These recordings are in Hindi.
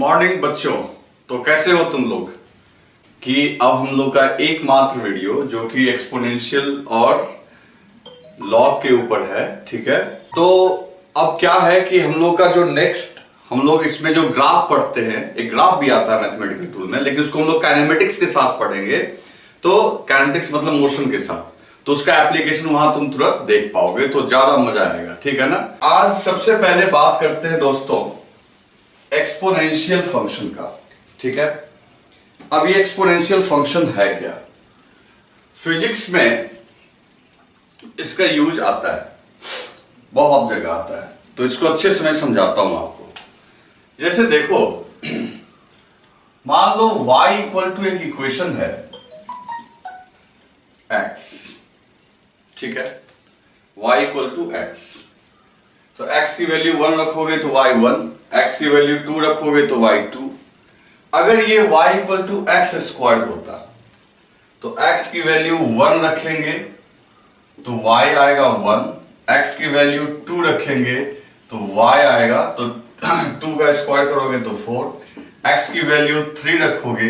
मॉर्निंग बच्चों। तो कैसे हो तुम लोग? कि अब हम लोग का एकमात्र वीडियो जो कि एक्सपोनेंशियल और लॉग के ऊपर है, ठीक है। तो अब क्या है कि हम लोग का जो नेक्स्ट हम लोग इसमें जो ग्राफ पढ़ते हैं, एक ग्राफ भी आता है मैथमेटिकल टूल में, लेकिन उसको हम लोग काइनेमेटिक्स के साथ पढ़ेंगे। तो काइनेमेटिक्स मतलब मोशन के साथ, तो उसका एप्लीकेशन वहां तुम तुरंत देख पाओगे, तो ज्यादा मजा आएगा, ठीक है ना। आज सबसे पहले बात करते हैं दोस्तों एक्सपोनेंशियल फंक्शन का, ठीक है। अब ये एक्सपोनेंशियल फंक्शन है क्या? फिजिक्स में इसका यूज आता है, बहुत जगह आता है, तो इसको अच्छे से मैं समझाता हूं आपको। जैसे देखो, मान लो y इक्वल टू एक इक्वेशन है x, ठीक है। y इक्वल टू x, तो x की वैल्यू 1 रखोगे तो y 1, x की वैल्यू 2 रखोगे तो y 2। अगर ये y equal to x square होता तो x की वैल्यू 1 रखेंगे तो y आएगा 1, x की वैल्यू 2 रखेंगे तो y आएगा, तो 2 का स्क्वायर करोगे तो 4, x की वैल्यू 3 रखोगे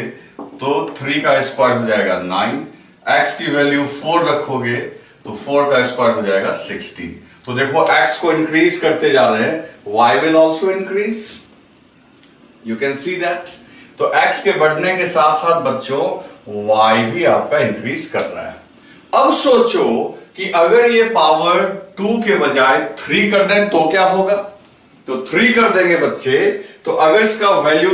तो 3 का स्क्वायर हो जाएगा 9, x की वैल्यू 4 रखोगे तो 4 का स्क्वायर हो जाएगा 16। तो देखो x को इंक्रीज करते जा रहे हैं, y will also increase, you can see that. तो x के बढ़ने के साथ साथ बच्चों y भी आपका इंक्रीज कर रहा है। अब सोचो कि अगर ये पावर 2 के बजाय 3 कर दें तो क्या होगा? तो 3 कर देंगे बच्चे, तो अगर इसका वैल्यू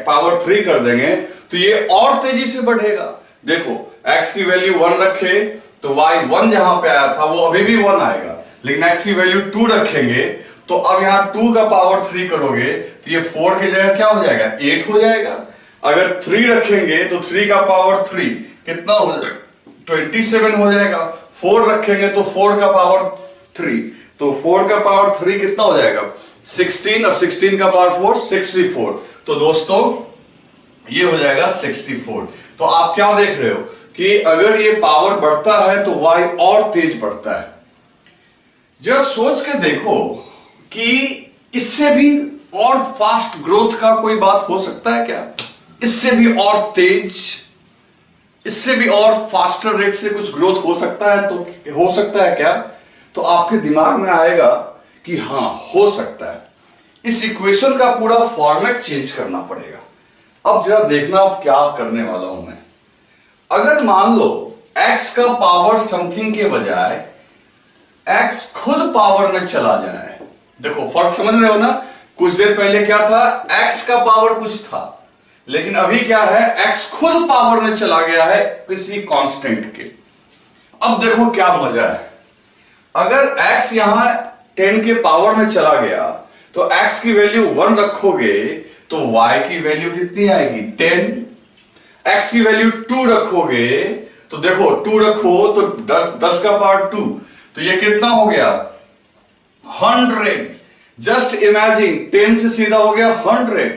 पावर 3 कर देंगे तो ये और तेजी से बढ़ेगा। देखो x की वैल्यू 1 रखे तो y 1 जहां पे आया था वो अभी भी 1 आएगा, लेकिन x की वैल्यू 2 रखेंगे तो अब यहां 2 का पावर 3 करोगे तो ये 4 की जगह क्या हो जाएगा? 8 हो जाएगा। अगर 3 रखेंगे तो 3 का पावर 3 कितना हो जाएगा? 27 हो जाएगा। 4 रखेंगे तो 4 का पावर 3, तो 4 का पावर 3 कितना हो जाएगा? 16, और 16 का पावर 4 64। तो दोस्तों ये हो जाएगा 64। तो आप क्या देख रहे हो कि अगर ये पावर बढ़ता है तो y और तेज बढ़ता है। जरा सोच के देखो कि इससे भी और फास्ट ग्रोथ का कोई बात हो सकता है क्या? इससे भी और तेज, इससे भी और फास्टर रेट से कुछ ग्रोथ हो सकता है? तो हो सकता है क्या? तो आपके दिमाग में आएगा कि हाँ हो सकता है। इस इक्वेशन का पूरा फॉर्मेट चेंज करना पड़ेगा। अब जरा देखना अब क्या करने वाला हूं मैं। अगर मान लो x का पावर समथिंग के बजाय x खुद पावर में चला जाए, देखो फर्क समझ रहे हो ना। कुछ देर पहले क्या था? x का पावर कुछ था, लेकिन अभी क्या है? x खुद पावर में चला गया है किसी कांस्टेंट के। अब देखो क्या मजा है। अगर x यहां 10 के पावर में चला गया तो x की वैल्यू 1 रखोगे तो y की वैल्यू कितनी आएगी? 10। x की वैल्यू 2 रखोगे तो देखो 2 रखो तो 10 का पावर 2, तो ये कितना हो गया? 100। जस्ट इमेजिन, 10 से सीधा हो गया 100।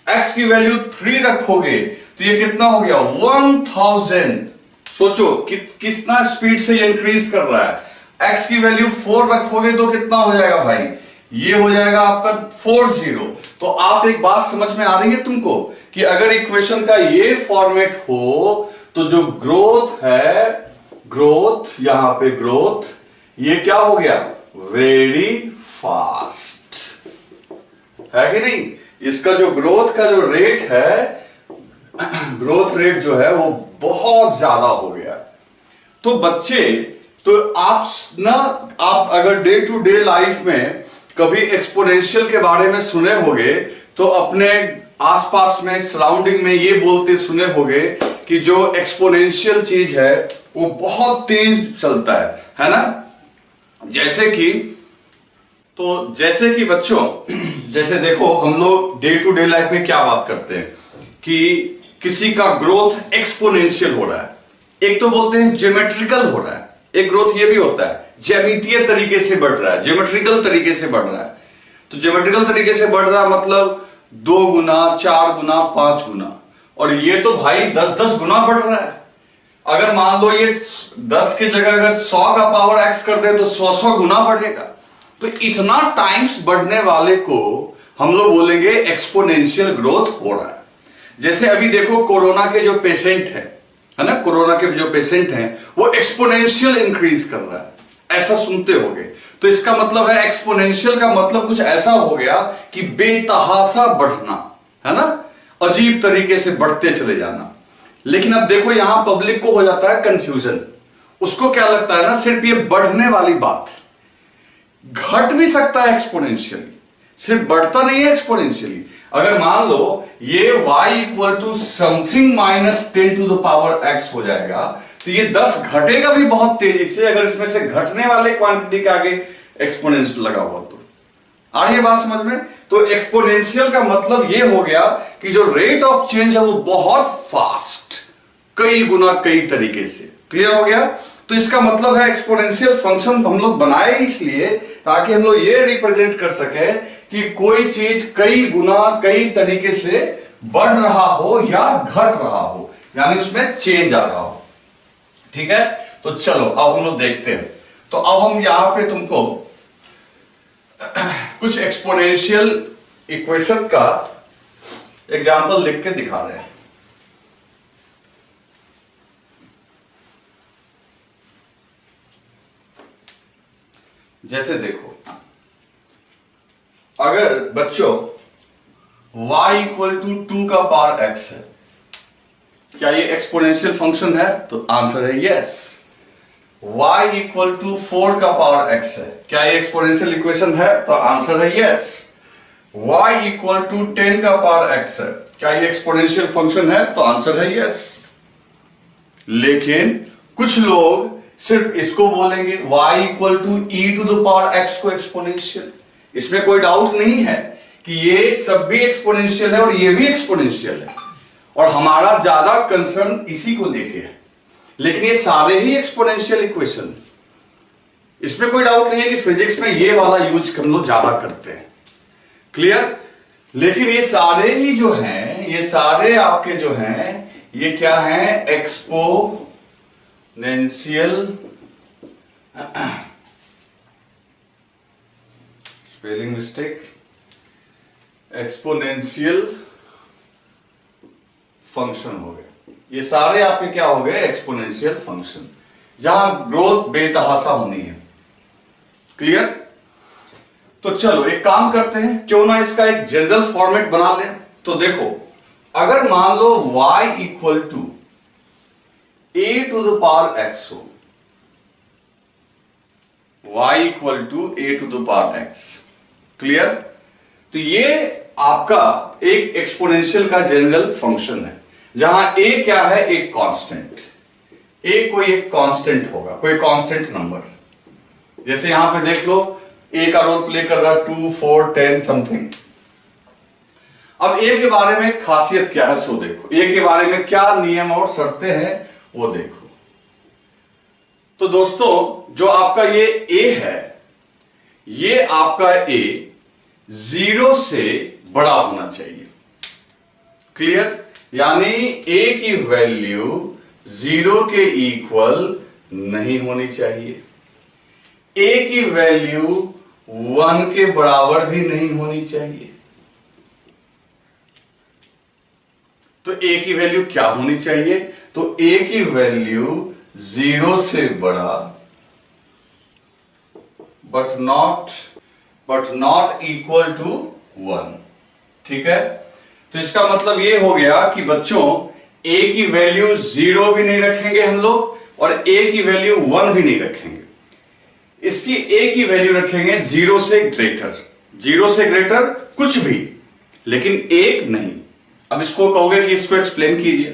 x की वैल्यू 3 रखोगे तो ये कितना हो गया? 1000। सोचो कितना स्पीड से ये इंक्रीज कर रहा है। x की वैल्यू 4 रखोगे तो कितना हो जाएगा भाई? ये हो जाएगा आपका 40। तो आप एक बात समझ में आ रही है तुमको कि अगर इक्वेशन का ये फॉर्मेट हो तो जो ग्रोथ है, ग्रोथ यहां पे ग्रोथ, ये क्या हो गया? वेरी फास्ट है कि नहीं? इसका जो ग्रोथ का जो रेट है, ग्रोथ रेट जो है वो बहुत ज्यादा हो गया। तो बच्चे, तो आप अगर डे टू डे लाइफ में कभी एक्सपोनेंशियल के बारे में सुने होंगे तो अपने आसपास में सराउंडिंग में ये बोलते सुने होंगे कि जो एक्सपोनेंशियल चीज है वो बहुत तेज चलता है ना। जैसे कि बच्चों, जैसे देखो हम लोग डे टू डे लाइफ में क्या बात करते हैं कि किसी का ग्रोथ एक्सपोनेंशियल हो रहा है, एक तो बोलते हैं ज्योमेट्रिकल हो रहा है, एक ग्रोथ ये भी होता है ज्यामितीय तरीके से बढ़ रहा है, ज्योमेट्रिकल तरीके से बढ़ रहा है। तो ज्योमेट्रिकल तरीके से बढ़ रहा है मतलब 2 गुना, 4 गुना, 5 गुना, और ये तो भाई 10-10 गुना बढ़ रहा है। अगर मान लो ये 10 की जगह अगर 100 का पावर x कर दे तो 100 गुना बढ़ेगा। तो इतना टाइम्स बढ़ने वाले को हम लोग बोलेंगे एक्सपोनेंशियल ग्रोथ हो रहा है। जैसे अभी देखो कोरोना के जो पेशेंट है ना, कोरोना के जो पेशेंट हैं वो एक्सपोनेंशियल इंक्रीज कर रहा है, ऐसा सुनते होगे। तो इसका मतलब है एक्सपोनेंशियल का मतलब कुछ ऐसा हो गया कि बेतहाशा बढ़ना, है ना, अजीब तरीके से बढ़ते चले जाना। लेकिन अब देखो यहां पब्लिक को हो जाता है कंफ्यूजन, उसको क्या लगता है ना, सिर्फ ये बढ़ने वाली बात, घट भी सकता है एक्सपोनेंशियली, सिर्फ बढ़ता नहीं है एक्सपोनेंशियली। अगर मान लो ये y equal to something minus 10 to the power x हो जाएगा, तो ये 10 घटेगा भी बहुत तेजी से, अगर इसमें से घटने वाले क्वांटिटी के आगे एक्सपोनेंशियल लगा हुआ तो। आ रही है बात समझ में? तो एक्सपोनेंशियल का मतलब ये हो गया कि जो रेट ऑफ चेंज है वो बहुत फास्ट, कई गुना कई तरीके से। क्लियर हो गया? तो इसका मतलब है एक्सपोनेंशियल फंक्शन हम लोग बनाए इसलिए ताकि हम लोग ये रिप्रेजेंट कर सके कि कोई चीज कई गुना कई तरीके से बढ़ रहा हो या घट रहा हो, यानी उसमें चेंज आ रहा हो। ठीक है, तो चलो अब हम लोग देखते हैं। तो अब हम यहां पे तुमको कुछ एक्सपोनेंशियल इक्वेशन का एग्जाम्पल लिख के दिखा रहे हैं। जैसे देखो, अगर बच्चों y इक्वल टू 2 का पावर x है, क्या ये एक्सपोनेंशियल फंक्शन है? तो आंसर है यस। y इक्वल टू 4 का पावर x है, क्या ये एक्सपोनेंशियल इक्वेशन है? तो आंसर है यस। y इक्वल टू 10 का पावर x है, क्या ये एक्सपोनेंशियल फंक्शन है? तो आंसर है यस। लेकिन कुछ लोग सिर्फ इसको बोलेंगे y equal to e to the power x को एक्सपोनेंशियल। इसमें कोई डाउट नहीं है कि ये सब भी एक्सपोनेंशियल है और ये भी एक्सपोनेंशियल है, और हमारा ज्यादा कंसर्न इसी को लेके है। लेकिन ये सारे ही एक्सपोनेंशियल इक्वेशन, इसमें कोई डाउट नहीं है कि फिजिक्स में ये वाला यूज हम लोग ज्यादा करते हैं। क्लियर? लेकिन ये सारे ही जो हैं, ये सारे आपके जो हैं, ये क्या हैं? Exponential, spelling mistake, exponential function हो गए। ये सारे आपके क्या हो गए? एक्सपोनेंशियल फंक्शन, जहां ग्रोथ बेतहाशा होनी है। क्लियर? तो चलो एक काम करते हैं, क्यों ना इसका एक जनरल फॉर्मेट बना लें। तो देखो, अगर मान लो y equal to a to the power x हो, y equal to a to the power x। Clear? तो ये आपका एक एक्सपोनेंशियल का जनरल फंक्शन है, जहां a क्या है? एक कांस्टेंट, a कोई एक कांस्टेंट होगा, कोई कांस्टेंट नंबर। जैसे यहां पे देख लो, a का रोल प्ले कर रहा है 2, 4, 10 समथिंग। अब a के बारे में खासियत क्या है सो देखो, a के बारे में क्या नियम और शर्तें हैं वो देखो। तो दोस्तों, जो आपका ये a है, ये आपका a 0 से बड़ा होना चाहिए। क्लियर? यानी a की वैल्यू 0 के इक्वल नहीं होनी चाहिए, a की वैल्यू 1 के बराबर भी नहीं होनी चाहिए। तो a की वैल्यू क्या होनी चाहिए? तो a की वैल्यू 0 से बड़ा बट नॉट इक्वल टू 1। ठीक है? तो इसका मतलब ये हो गया कि बच्चों a की वैल्यू 0 भी नहीं रखेंगे हम लोग, और a की वैल्यू 1 भी नहीं रखेंगे। इसकी a की वैल्यू रखेंगे 0 से ग्रेटर, 0 से ग्रेटर कुछ भी, लेकिन 1 नहीं। अब इसको कहोगे कि इसको एक्सप्लेन कीजिए।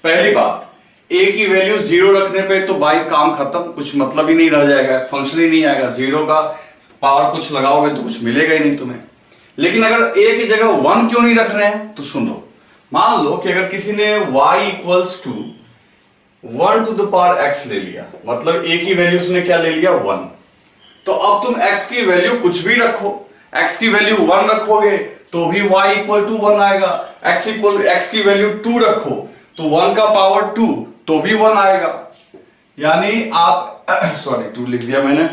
पहली बात, a की वैल्यू 0 रखने पे तो भाई काम खत्म, कुछ मतलब ही नहीं रह जाएगा, फंक्शन ही नहीं आएगा। 0 का पावर कुछ लगाओगे तो कुछ मिलेगा ही नहीं तुम्हें। लेकिन अगर a की जगह 1 क्यों नहीं रख रहे हैं? तो सुनो, मान लो कि अगर किसी ने y equals to 1 to the power x ले लिया, मतलब a की वैल्यू उसने क्या ले लिया? 1। तो अब तुम x की वैल्यू कुछ भी रखो, x की वैल्यू 1 रखोगे तो भी y इक्वल टू 1 आएगा, x की वैल्यू 2 रखो तो 1 का पावर 2 तो भी 1 आएगा। यानी आप सॉरी 2 लिख दिया मैंने,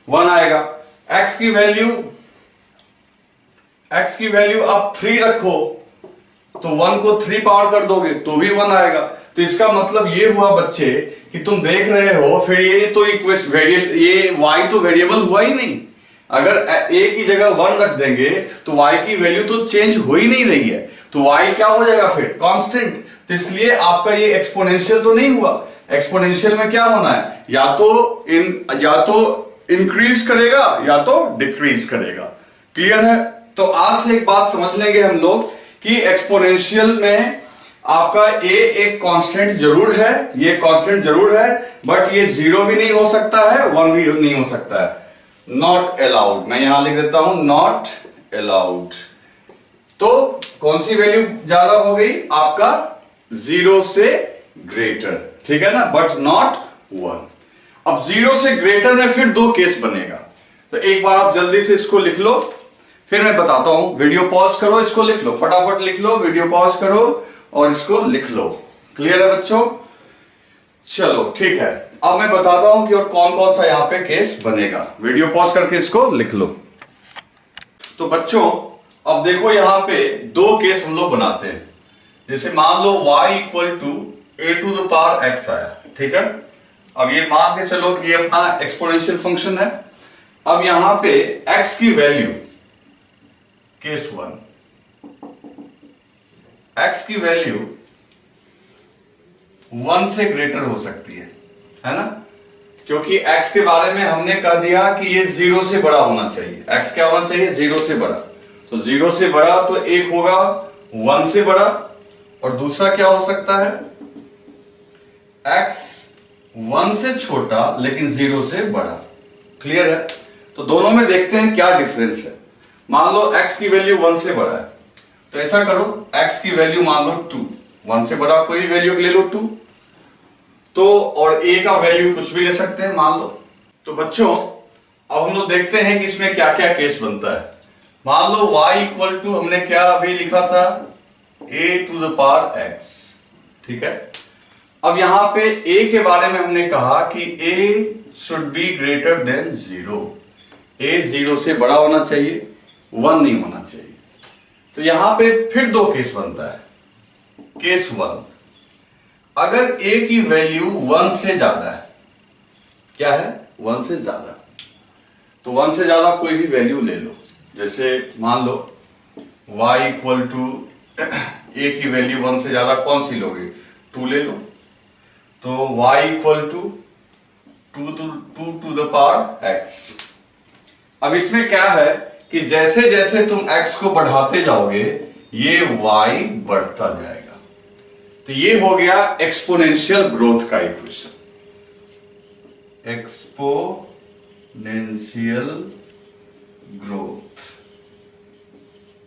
1 आएगा। x की वैल्यू x की वैल्यू आप 3 रखो तो 1 को 3 पावर कर दोगे तो भी 1 आएगा। तो इसका मतलब ये हुआ बच्चे कि तुम देख रहे हो फिर ये तो ये y तो वेरिएबल हुआ ही नहीं। अगर a की जगह 1 रख देंगे तो y की वैल्यू तो चेंज हो ही नहीं रही है, तो y क्या हो जाएगा फिर कांस्टेंट। तो इसलिए आपका ये एक्सपोनेंशियल तो नहीं हुआ। एक्सपोनेंशियल में क्या होना है, या तो इंक्रीज करेगा या तो डिक्रीज करेगा। क्लियर है। तो आज से एक बात समझ लेंगे हम लोग कि एक्सपोनेंशियल में आपका a एक कांस्टेंट जरूर है, ये कांस्टेंट जरूर है, बट ये 0 भी नहीं हो सकता है, 1 भी नहीं हो सकता है। नॉट अलाउड, मैं यहां लिख देता हूं नॉट अलाउड। तो कौन सी वैल्यू ज्यादा हो गई आपका 0 से ग्रेटर, ठीक है ना, बट नॉट 1। अब 0 से ग्रेटर में फिर 2 केस बनेगा। तो एक बार आप जल्दी से इसको लिख लो, फिर मैं बताता हूं। वीडियो पॉज करो, इसको लिख लो, फटाफट लिख लो, वीडियो पॉज करो और इसको लिख लो। क्लियर है बच्चों? चलो ठीक है, अब मैं बताता हूं कि और कौन कौन सा यहां पे केस बनेगा। वीडियो पॉज करके इसको लिख लो। तो बच्चों अब देखो यहां पे 2 केस हम लोग बनाते हैं। जैसे मान लो y इक्वल टू a⁻x आया, ठीक है। अब ये मान के चलो कि ये अपना एक्सपोनेंशियल फंक्शन है। अब यहां पे x की वैल्यू केस 1, x की वैल्यू 1 से ग्रेटर हो सकती है ना, क्योंकि x के बारे में हमने कह दिया कि ये 0 से बड़ा होना चाहिए। x क्या होना चाहिए? 0 से बड़ा। तो 0 से बड़ा तो एक होगा 1 से बड़ा, और दूसरा क्या हो सकता है? x 1 से छोटा लेकिन 0 से बड़ा। क्लियर है। तो दोनों में देखते हैं क्या डिफरेंस है। मान लो x की वैल्यू 1 से बड़ा है, तो ऐसा करो x की वैल्यू मान लो 2, 1 से बड़ा कोई वैल्यू ले लो 2, तो और a का वैल्यू कुछ भी ले सकते हैं मान लो। तो बच्चों अब हम लोग देखते हैं कि इसमें क्या क्या केस बनता है। मान लो y इक्वल टू हमने क्या अभी लिखा था a⁻x, ठीक है। अब यहां पे a के बारे में हमने कहा कि a should be greater than 0, a 0 से बड़ा होना चाहिए, 1 नहीं होना चाहिए। तो यहां पे फिर 2 केस बनता है। केस 1, अगर a की वैल्यू 1 से ज्यादा है, क्या है? 1 से ज्यादा, तो 1 से ज्यादा कोई भी वैल्यू ले लो। जैसे मान लो y इक्वल टू a की वैल्यू 1 से ज्यादा कौन सी लोगे? 2 ले लो। तो y equal to 2 to the power x। अब इसमें क्या है कि जैसे जैसे तुम x को बढ़ाते जाओगे ये y बढ़ता जाएगा। तो ये हो गया एक्सपोनेंशियल ग्रोथ का इक्वेशन, एक्सपोनेंशियल ग्रोथ।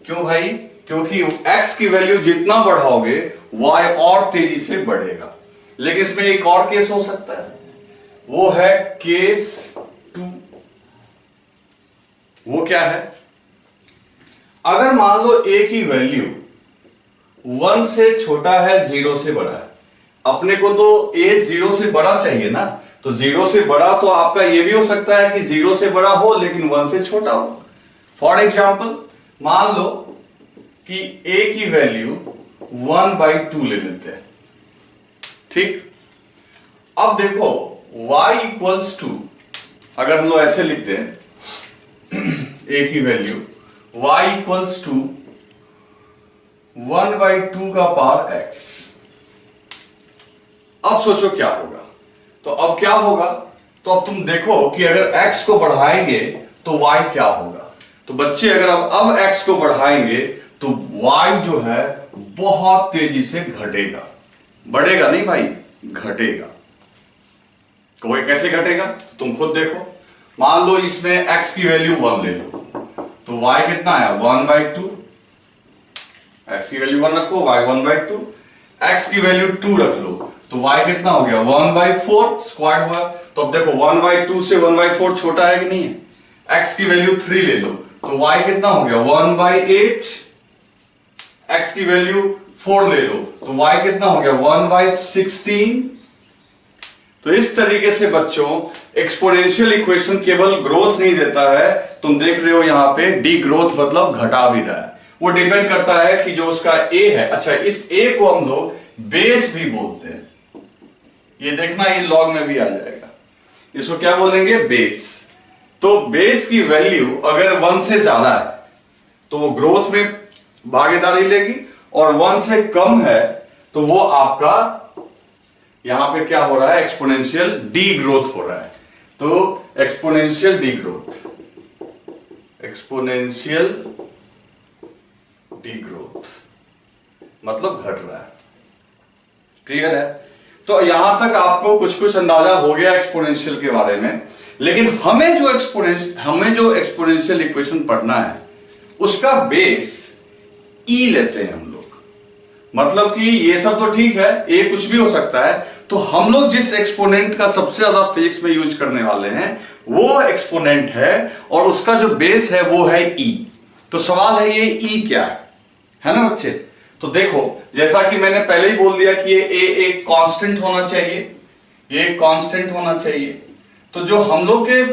क्यों भाई? क्योंकि x की वैल्यू जितना बढ़ाओगे y और तेजी से बढ़ेगा। लेकिन इसमें एक और केस हो सकता है, वो है केस 2। वो क्या है? अगर मान लो a की वैल्यू 1 से छोटा है, 0 से बड़ा है। अपने को तो a 0 से बड़ा चाहिए ना, तो 0 से बड़ा तो आपका ये भी हो सकता है कि 0 से बड़ा हो लेकिन 1 से छोटा हो। फॉर एग्जाम्पल मान लो कि a की वैल्यू 1/2 ले लेते हैं, ठीक। अब देखो y इक्वल्स टू, अगर हम लोग ऐसे लिखते हैं a की वैल्यू y इक्वल्स टू 1/2 का पावर x। अब सोचो क्या होगा। तो अब क्या होगा? तो अब तुम देखो कि अगर x को बढ़ाएंगे तो y क्या होगा। तो बच्चे अगर अब x को बढ़ाएंगे तो y जो है बहुत तेजी से घटेगा। बढ़ेगा नहीं भाई, घटेगा। कोई कैसे घटेगा तुम खुद देखो। मान लो इसमें x की वैल्यू 1 ले लो, तो y कितना आया? 1/2। x की वैल्यू 1 रखो, y 1/2। x की वैल्यू 2 रख लो, तो y कितना हो गया? 1/4 स्क्वायर हुआ। तो अब देखो 1/2 से 1/4 छोटा है कि नहीं है। x की वैल्यू 3 ले लो, तो y कितना हो गया? 1/8। x की वैल्यू 4 ले लो, तो y कितना हो गया? 1/16। तो इस तरीके से बच्चों एक्सपोनेंशियल इक्वेशन केवल ग्रोथ नहीं देता है, तुम देख रहे हो यहां पे डी ग्रोथ मतलब घटा भी रहा है। वो डिपेंड करता है कि जो उसका ए है, अच्छा इस ए को हम लोग बेस भी बोलते हैं, ये देखना ये लॉग में भी आ जाएगा, इसको क्या बोलेंगे बेस। तो बेस की वैल्यू अगर 1 से ज्यादा है तो वो ग्रोथ में भागीदारी लेगी, और 1 से कम है तो वो आपका यहां पे क्या हो रहा है, एक्सपोनेंशियल डी ग्रोथ हो रहा है। तो exponential D growth, exponential D growth मतलब घट रहा है। क्लियर है? तो यहां तक आपको कुछ कुछ अंदाजा हो गया एक्सपोनेंशियल के बारे में, लेकिन हमें जो एक्सपोनेंशियल इक्वेशन पढ़ना है उसका बेस ई लेते हैं हम लोग। मतलब कि ये सब तो ठीक है, ए कुछ भी हो सकता है, तो हम लोग जिस एक्सपोनेंट का सबसे ज्यादा फिजिक्स में यूज करने वाले हैं वो एक्सपोनेंट है, और उसका जो बेस है वो है ई। तो सवाल है ये ई क्या है ना बच्चे? तो देखो जैसा कि मैंने पहले ही बोल दिया कि ये ए एक कांस्टेंट होना चाहिए, ये एक कांस्टेंट होना चाहिए। तो जो हम लोग के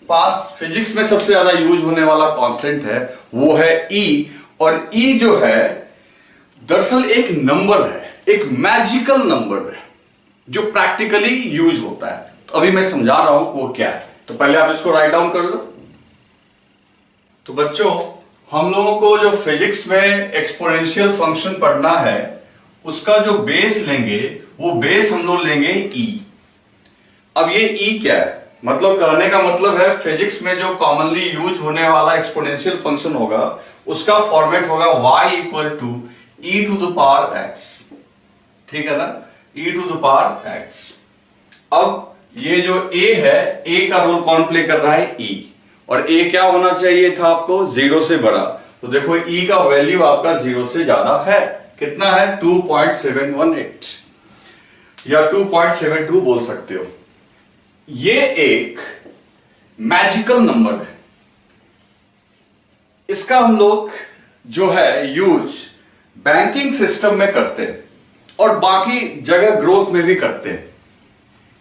पास फिजिक्स में सबसे ज्यादा यूज होने वाला कांस्टेंट है वो है ई, और ई जो है दरअसल एक नंबर है, एक मैजिकल नंबर है जो प्रैक्टिकली यूज होता है। तो अभी मैं समझा रहा हूं वो क्या है, तो पहले आप इसको राइट डाउन कर लो। तो बच्चों हम लोगों को जो फिजिक्स में एक्सपोनेंशियल फंक्शन पढ़ना है उसका जो बेस लेंगे वो बेस हम लोग लेंगे ई। अब ये ई क्या है, मतलब कहने का मतलब है फिजिक्स में जो कॉमनली यूज होने वाला एक्सपोनेंशियल फंक्शन होगा उसका फॉर्मेट होगा y equal to e to the power x। ठीक है ना, e to the power x। अब ये जो a है, a का रोल कौन प्ले कर रहा है, e, और a क्या होना चाहिए था आपको, 0 से बड़ा। तो देखो e का वैल्यू आपका 0 से ज्यादा है, कितना है 2.718 या 2.72 बोल सकते हो। ये एक मैजिकल नंबर है, इसका हम लोग जो है यूज बैंकिंग सिस्टम में करते हैं और बाकी जगह ग्रोथ में भी करते हैं।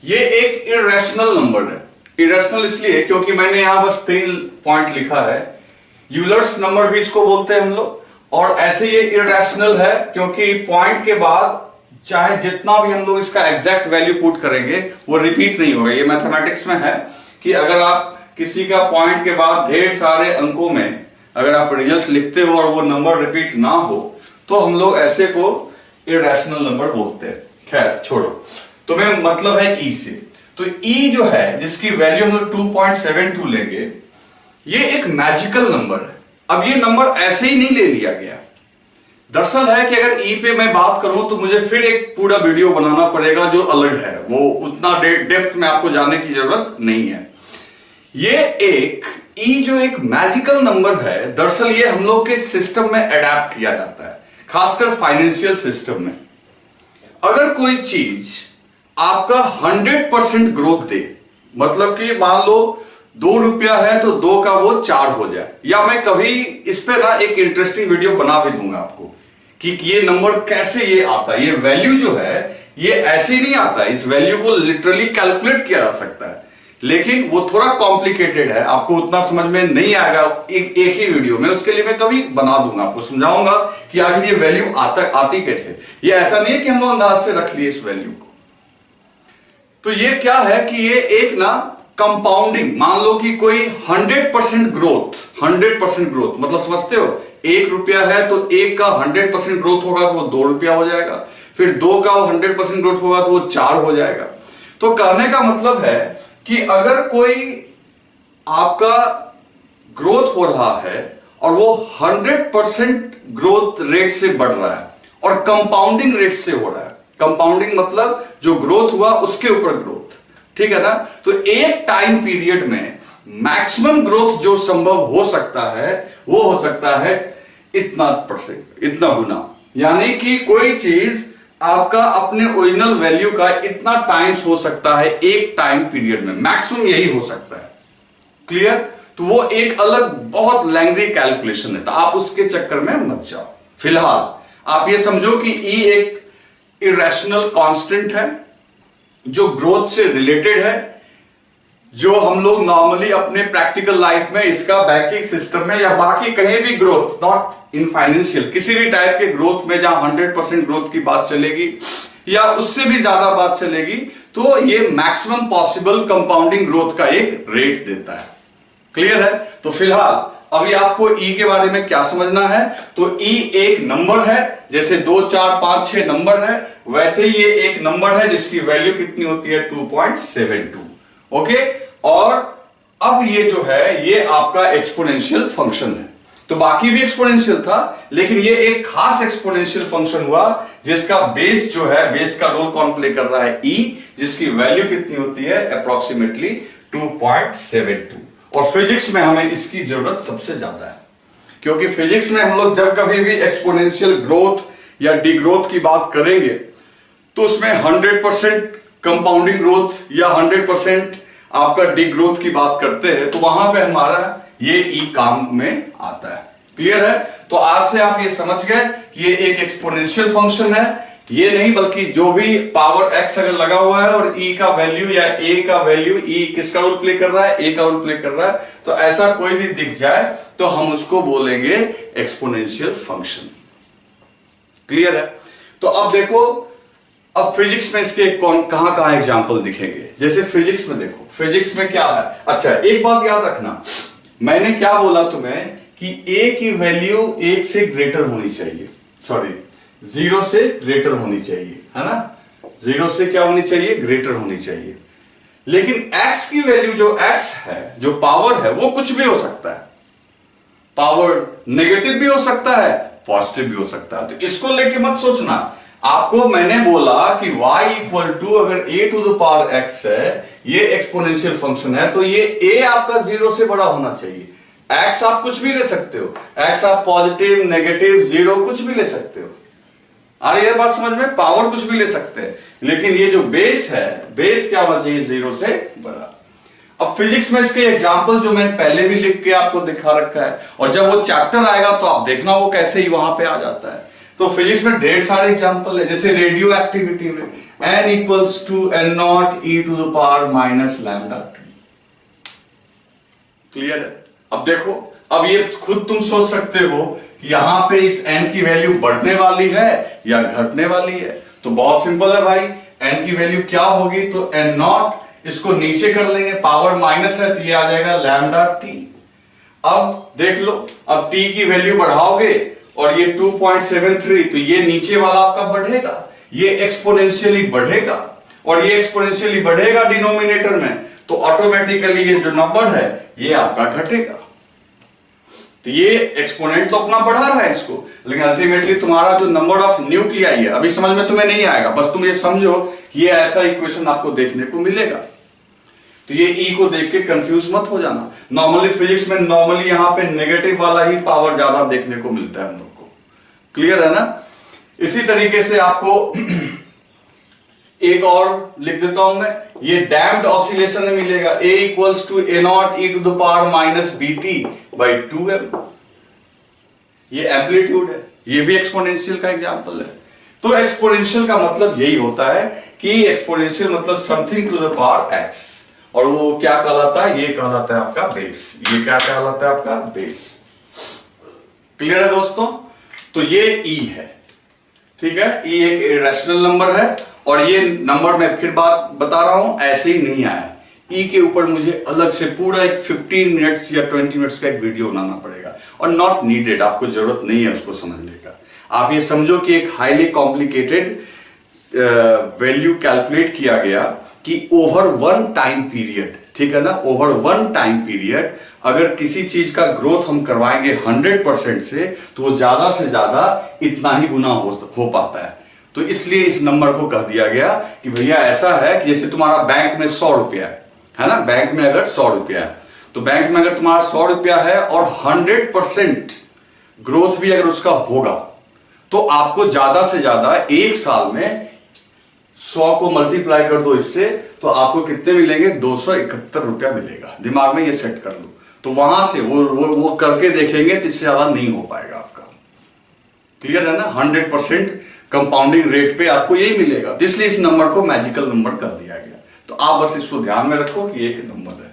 ये एक इरेशनल नंबर है। इरेशनल इसलिए क्योंकि मैंने यहां बस 3 पॉइंट लिखा है। यूलर्स नंबर भी इसको बोलते हैं हम लोग, और ऐसे ये इरेशनल है क्योंकि पॉइंट के बाद चाहे जितना भी हम लोग इसका एग्जैक्ट वैल्यू पुट करेंगे वो रिपीट नहीं होगा। ये मैथमेटिक्स में है कि अगर आप किसी का पॉइंट के बाद ढेर सारे अंकों में अगर आप रिजल्ट लिखते हो और वो नंबर रिपीट ना हो तो हम लोग ऐसे को इरेशनल नंबर बोलते हैं। खैर छोड़ो, तुम्हें मतलब है ई से। तो ई जो है जिसकी वैल्यू हम लोग 2.72 लेंगे, ये एक मैजिकल नंबर है। अब ये नंबर ऐसे ही नहीं ले लिया गया, दरअसल है कि अगर ई पे मैं बात करूं तो मुझे फिर एक पूरा वीडियो बनाना पड़ेगा जो अलग है, वो उतना डेप्थ में आपको जाने की जरूरत नहीं है। ये एक ई जो एक मैजिकल नंबर है, दरअसल ये हम लोग के सिस्टम में अडेप्ट किया जाता है, खासकर फाइनेंशियल सिस्टम में। अगर कोई चीज आपका 100% ग्रोथ दे, मतलब कि मान लो 2 रुपया है तो 2 का वो 4 हो जाए, या मैं कभी इस पे ना एक इंटरेस्टिंग वीडियो बना भी दूंगा आपको कि ये नंबर कैसे ये आता है। ये वैल्यू जो है ये ऐसे ही नहीं आता है, इस वैल्यू को लिटरली कैलकुलेट किया जा सकता है, लेकिन वो थोड़ा कॉम्प्लिकेटेड है, आपको उतना समझ में नहीं आएगा एक ही वीडियो में। उसके लिए मैं कभी बना दूंगा, आपको समझाऊंगा कि आखिर ये वैल्यू आती कैसे। ये ऐसा नहीं है कि हम लोग अंदाज से रख लिए इस वैल्यू को। तो ये क्या है कि ये एक ना कंपाउंडिंग, मान लो कि कोई 100% ग्रोथ, 100% ग्रोथ मतलब समझते हो, 1 रुपया है तो 1 का 100% ग्रोथ होगा तो वो 2 रुपया हो जाएगा, फिर 2 का 100% ग्रोथ होगा तो वो 4 हो जाएगा। तो कहने का मतलब है कि अगर कोई आपका ग्रोथ हो रहा है और वो 100% ग्रोथ रेट से बढ़ रहा है और कंपाउंडिंग रेट से हो रहा है, कंपाउंडिंग मतलब जो ग्रोथ हुआ उसके ऊपर ग्रोथ, ठीक है ना, तो एक टाइम पीरियड में मैक्सिमम ग्रोथ जो संभव हो सकता है वो हो सकता है इतना %, इतना गुना। यानी कि कोई चीज आपका अपने ओरिजिनल वैल्यू का इतना टाइम्स हो सकता है एक टाइम पीरियड में, मैक्सिमम यही हो सकता है। क्लियर? तो वो एक अलग बहुत लेंथी कैलकुलेशन है, तो आप उसके चक्कर में मत जाओ। फिलहाल आप ये समझो कि ई एक इरेशनल कांस्टेंट है जो ग्रोथ से रिलेटेड है, जो हम लोग नॉर्मली अपने प्रैक्टिकल लाइफ में इसका बैंकिंग सिस्टम में या बाकी कहीं भी ग्रोथ, नॉट इन फाइनेंशियल, किसी भी टाइप के ग्रोथ में जहां 100% ग्रोथ की बात चलेगी या उससे भी ज्यादा बात चलेगी, तो ये मैक्सिमम पॉसिबल कंपाउंडिंग ग्रोथ का एक रेट देता है। क्लियर है? तो फिलहाल अभी आपको ई के बारे में क्या समझना है, तो ई एक नंबर है, जैसे 2, 4, 5, 6 नंबर है, वैसे ही ये एक नंबर है जिसकी वैल्यू कितनी होती है 2.72। ओके, और अब ये जो है ये आपका एक्सपोनेंशियल फंक्शन है। तो बाकी भी एक्सपोनेंशियल था, लेकिन ये एक खास एक्सपोनेंशियल फंक्शन हुआ जिसका बेस जो है, बेस का रोल कौन प्ले कर रहा है, ई, जिसकी वैल्यू कितनी होती है अप्रोक्सीमेटली 2.72। और फिजिक्स में हमें इसकी जरूरत सबसे ज्यादा है, क्योंकि फिजिक्स में हम लोग जब कभी भी एक्सपोनेंशियल ग्रोथ या डिग्रोथ की बात करेंगे तो उसमें 100% कंपाउंडिंग ग्रोथ या 100% आपका डिग्रोथ की बात करते हैं, तो वहां पे हमारा ये ई काम में आता है। क्लियर है? तो आज से आप ये समझ गए कि ये एक एक्सपोनेंशियल फंक्शन है, ये नहीं बल्कि जो भी पावर एक्स अगर लगा हुआ है और ई का वैल्यू या ए का वैल्यू, ई किसका रोल प्ले कर रहा है, ए का रोल प्ले कर रहा है, तो ऐसा कोई भी दिख जाए तो हम उसको बोलेंगे एक्सपोनेंशियल फंक्शन। क्लियर है? तो अब देखो, अब फिजिक्स में इसके कहां कहां एग्जांपल दिखेंगे। जैसे फिजिक्स में देखो, फिजिक्स में क्या है, अच्छा एक बात याद रखना, मैंने क्या बोला तुम्हें कि ए की वैल्यू 1 से ग्रेटर होनी चाहिए, सॉरी 0 से ग्रेटर होनी चाहिए, है ना, 0 से क्या होनी चाहिए, ग्रेटर होनी चाहिए। लेकिन x की वैल्यू जो x है, जो पावर है, वो कुछ भी हो सकता है, पावर नेगेटिव भी हो सकता है, पॉजिटिव भी हो सकता है। तो इसको लेके मत सोचना, आपको मैंने बोला कि y इक्वल टू अगर a to the power x है, ये एक्सपोनेंशियल फंक्शन है, तो ये a आपका 0 से बड़ा होना चाहिए। x आप कुछ भी ले सकते हो, x आप पॉजिटिव, नेगेटिव, 0 कुछ भी ले सकते हो। अरे ये बात समझ में, पावर कुछ भी ले सकते हैं, लेकिन ये जो बेस है, बेस क्या होना चाहिए, 0 से बड़ा। अब फिजिक्स में इसके एग्जाम्पल जो मैंने पहले भी लिख के आपको दिखा रखा है, और जब वो चैप्टर आएगा तो आप देखना वो कैसे ही वहां पे आ जाता है। तो फिजिक्स में ढेर सारे एग्जाम्पल है, जैसे रेडियो एक्टिविटी में n equals to n0 e to the power minus lambda t। Clear है? अब देखो, अब ये खुद तुम सोच सकते हो कि यहां पे इस n की वैल्यू बढ़ने वाली है या घटने वाली है। तो बहुत सिंपल है भाई, n की वैल्यू क्या होगी, तो n0, इसको नीचे कर लेंगे, पावर माइनस है तो ये आ जाएगा लैम्डा t। अब देख लो, अब t की वैल्यू बढ़ाओगे और ये 2.73, तो ये नीचे वाला आपका बढ़ेगा, ये एक्सपोनेंशियली बढ़ेगा, और ये एक्सपोनेंशियली बढ़ेगा डिनोमिनेटर में, तो ऑटोमेटिकली ये जो नंबर है ये आपका घटेगा। तो ये एक्सपोनेंट तो अपना बढ़ा रहा है इसको, लेकिन अल्टीमेटली तुम्हारा जो नंबर ऑफ न्यूक्लियाई है, अभी समझ में तुम्हें नहीं आएगा, बस तुम ये समझो कि ये ऐसा इक्वेशन आपको देखने को मिलेगा। तो ये ई को देख के कंफ्यूज मत हो जाना। नॉर्मली फिजिक्स में नॉर्मली यहां पे नेगेटिव वाला ही पावर ज्यादा देखने को मिलता है हम लोग को। क्लियर है ना? इसी तरीके से आपको एक और लिख देता हूं मैं, ये डैम्प्ड ऑसिलेशन में मिलेगा, a equals to a0 e to the power minus bt by 2m। ये एम्पलीट्यूड है, ये भी एक्सपोनेंशियल का एग्जांपल है। तो एक्सपोनेंशियल का मतलब यही होता है कि एक्सपोनेंशियल मतलब something to the power x, और वो क्या कहलाता है, ये कहलाता है आपका बेस। ये क्या कहलाता है, आपका बेस। क्लियर है दोस्तों? तो ये ई है, ठीक है, ई एक इरेशनल नंबर है, और ये नंबर मैं फिर बात बता रहा हूं, ऐसे ही नहीं आया, ई के ऊपर मुझे अलग से पूरा एक 15 मिनट्स या 20 मिनट्स का एक वीडियो बनाना पड़ेगा, और नॉट नीडेड, आपको जरूरत नहीं है उसको समझने का। आप ये समझो कि एक हाईली कॉम्प्लिकेटेड वैल्यू कैलकुलेट किया गया कि ओवर वन टाइम पीरियड, ठीक है ना, ओवर वन टाइम पीरियड अगर किसी चीज का ग्रोथ हम करवाएंगे 100% से, तो वो ज्यादा से ज्यादा इतना ही गुना हो पाता है। तो इसलिए इस नंबर को कह दिया गया कि भैया ऐसा है कि जैसे तुम्हारा बैंक में 100 रुपया है ना, बैंक में अगर 100 रुपया है, तो बैंक में अगर तुम्हारा 100 रुपया है और 100% ग्रोथ भी अगर उसका होगा, तो आपको ज्यादा से ज्यादा एक साल में 100 को मल्टीप्लाई कर दो इससे, तो आपको कितने मिलेंगे, 271 रुपया मिलेगा। दिमाग में ये सेट कर लो। तो वहां से वो करके देखेंगे तो इससे ज्यादा नहीं हो पाएगा आपका। क्लियर है ना? 100% कंपाउंडिंग रेट पे आपको यही मिलेगा, तो इसलिए इस नंबर को मैजिकल नंबर कर दिया गया। तो आप बस इसको ध्यान में रखो कि एक नंबर है।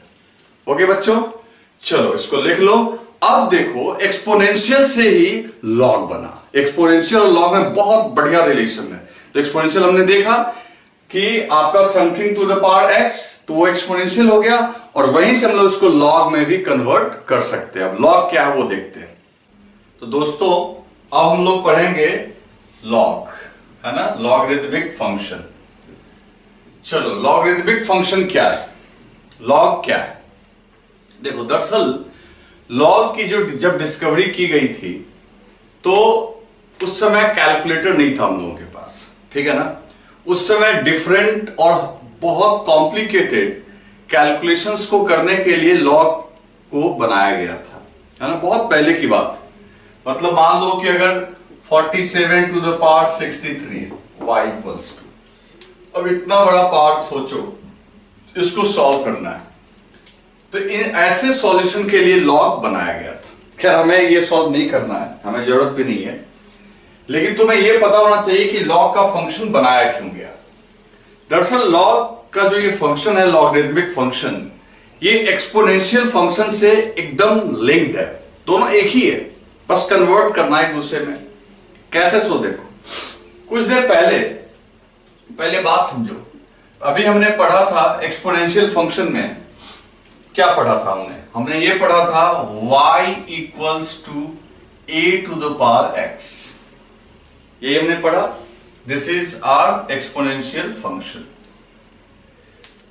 ओके बच्चों, चलो इसको लिख लो। अब देखो एक्सपोनेंशियल से ही लॉग बना। एक्सपोनेंशियल और लॉग में बहुत बढ़िया रिलेशन है। तो एक्सपोनेंशियल हमने देखा कि आपका something to the power x, तो वो एक्सपोनेंशियल हो गया, और वहीं से हम लोग इसको लॉग में भी कन्वर्ट कर सकते हैं। अब लॉग क्या है वो देखते हैं। तो दोस्तों अब हम लोग पढ़ेंगे लॉग, है ना, लॉगरिथमिक फंक्शन। चलो लॉगरिथमिक फंक्शन क्या है, लॉग क्या है। देखो दरअसल लॉग की जो जब डिस्कवरी की गई थी तो उस समय कैलकुलेटर नहीं था हम लोगों के पास, ठीक है ना। उस समय डिफरेंट और बहुत कॉम्प्लिकेटेड कैलकुलेशंस को करने के लिए लॉग को बनाया गया था, है ना, बहुत पहले की बात। मतलब मान लो कि अगर 47 to the power 63 y equals to, अब इतना बड़ा पार्ट सोचो, इसको सॉल्व करना है, तो इन ऐसे सॉल्यूशन के लिए लॉग बनाया गया था। खैर हमें ये सॉल्व नहीं करना है, हमें जरूरत भी नहीं है, लेकिन तुम्हें यह पता होना चाहिए कि लॉग का फंक्शन बनाया क्यों गया। दरअसल लॉग का जो ये फंक्शन है, लॉगरिथमिक फंक्शन, ये एक्सपोनेंशियल फंक्शन से एकदम लिंक्ड है, दोनों एक ही है, बस कन्वर्ट करना है एक दूसरे में। कैसे, सो देखो कुछ देर पहले बात समझो। अभी हमने पढ़ा था एक्सपोनेंशियल फंक्शन में, क्या पढ़ा था हमने ये पढ़ा था y equals to a to the power x, ये हमने पढ़ा। This is our exponential function,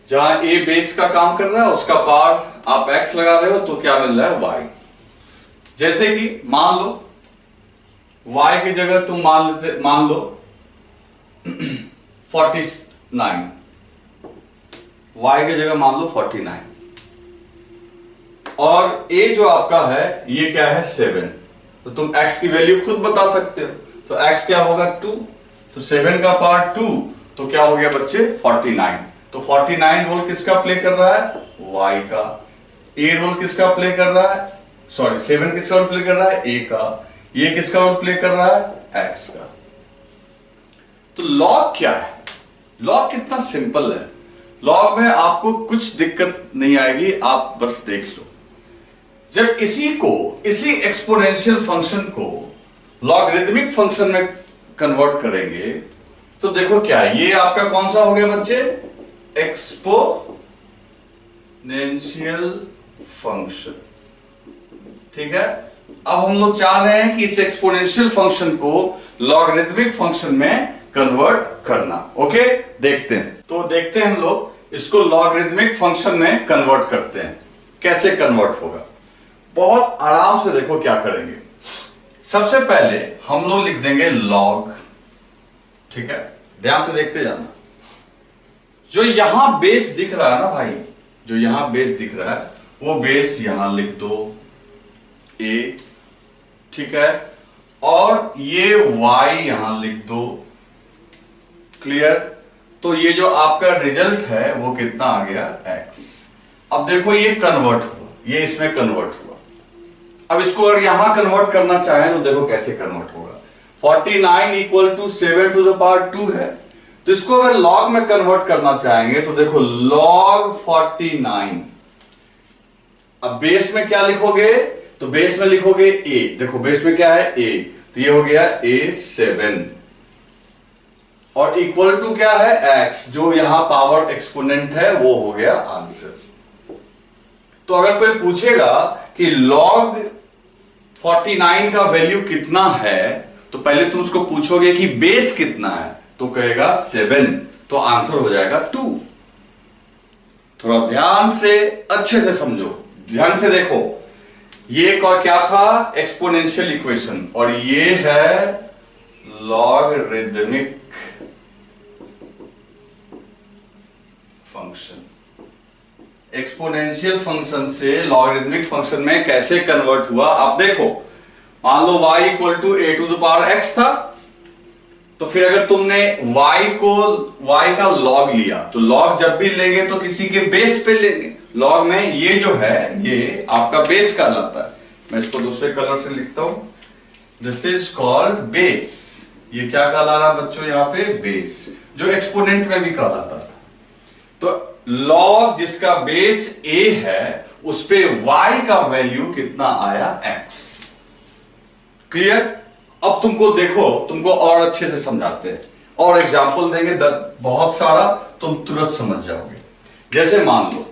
जहां a बेस का काम कर रहा है, उसका पावर आप x लगा रहे हो तो क्या मिल रहा है y। जैसे कि मान लो y की जगह तुम मान लो 49, y की जगह मान लो 49, और a जो आपका है ये क्या है 7, तो तुम x की वैल्यू खुद बता सकते हो। तो x क्या होगा 2, तो 7 का पार्ट 2, तो क्या हो गया बच्चे 49। तो 49 रोल किसका प्ले कर रहा है, y का। a रोल किसका प्ले कर रहा है, सॉरी 7 किसका रोल प्ले कर रहा है, a का। ये किसका रोल प्ले कर रहा है, x का। तो लॉग क्या है, लॉग कितना सिंपल है। लॉग में आपको कुछ दिक्कत नहीं आएगी, आप बस देख लो। जब इसी एक्सपोनेंशियल फंक्शन को लॉगरिथमिक फंक्शन में कन्वर्ट करेंगे तो देखो क्या, ये आपका कौन सा हो गया बच्चे, एक्सपोनेंशियल फंक्शन, ठीक है। अब हम लोग चाह रहे हैं कि इस एक्सपोनेंशियल फंक्शन को लॉगरिथमिक फंक्शन में कन्वर्ट करना। ओके, देखते हैं। तो देखते हैं हम लोग इसको लॉगरिथमिक फंक्शन में कन्वर्ट करते हैं। कैसे कन्वर्ट होगा, बहुत आराम से देखो क्या करेंगे। सबसे पहले हम लोग लिख देंगे लॉग, ठीक है, ध्यान से देखते जाना। जो यहां बेस दिख रहा है ना भाई, जो यहां बेस दिख रहा है वो बेस यहां लिख दो a, ठीक है, और ये y यहां लिख दो, क्लियर। तो ये जो आपका रिजल्ट है वो कितना आ गया x। अब देखो ये कन्वर्ट हुआ, ये इसमें कन्वर्ट हुआ। अब इसको अगर यहां कन्वर्ट करना चाहें तो देखो कैसे कन्वर्ट होगा। 49 equal to 7 to the power 2 है, तो इसको अगर लॉग में कन्वर्ट करना चाहेंगे तो देखो log 49। अब बेस में क्या लिखोगे, तो बेस में लिखोगे a, देखो बेस में क्या है a, तो ये हो गया a7, और इक्वल टू क्या है x, जो यहां पावर एक्सपोनेंट है वो हो गया आंसर। तो अगर कोई पूछेगा कि log 49 का वैल्यू कितना है, तो पहले तुम उसको पूछोगे कि बेस कितना है, तो कहेगा 7, तो आंसर हो जाएगा 2। थोड़ा ध्यान से अच्छे से समझो, ध्यान से देखो। ये क्या था, एक्सपोनेंशियल इक्वेशन, और ये है लॉगरिथमिक फंक्शन। एक्सपोनेंशियल फंक्शन से लॉगरिथमिक फंक्शन में कैसे कन्वर्ट हुआ, आप देखो। मान लो y equal to a to the power x था, तो फिर अगर तुमने y का लॉग लिया, तो लॉग जब भी लेंगे तो किसी के बेस पे लेंगे। लॉग में ये जो है ये आपका बेस कहलाता है। मैं इसको दूसरे कलर से लिखता हूं, दिस इज कॉल्ड बेस, ये क्या कहला रहा बच्चों यहाँ पे? बेस, जो एक्सपोनेंट में भी कहलाता था। तो लॉग जिसका बेस a है उस पे y का वैल्यू कितना आया? x। क्लियर? अब तुमको देखो, तुमको और अच्छे से समझाते हैं और एग्जाम्पल देंगे बहुत सारा, तुम तुरंत समझ जाओगे। जैसे मान लो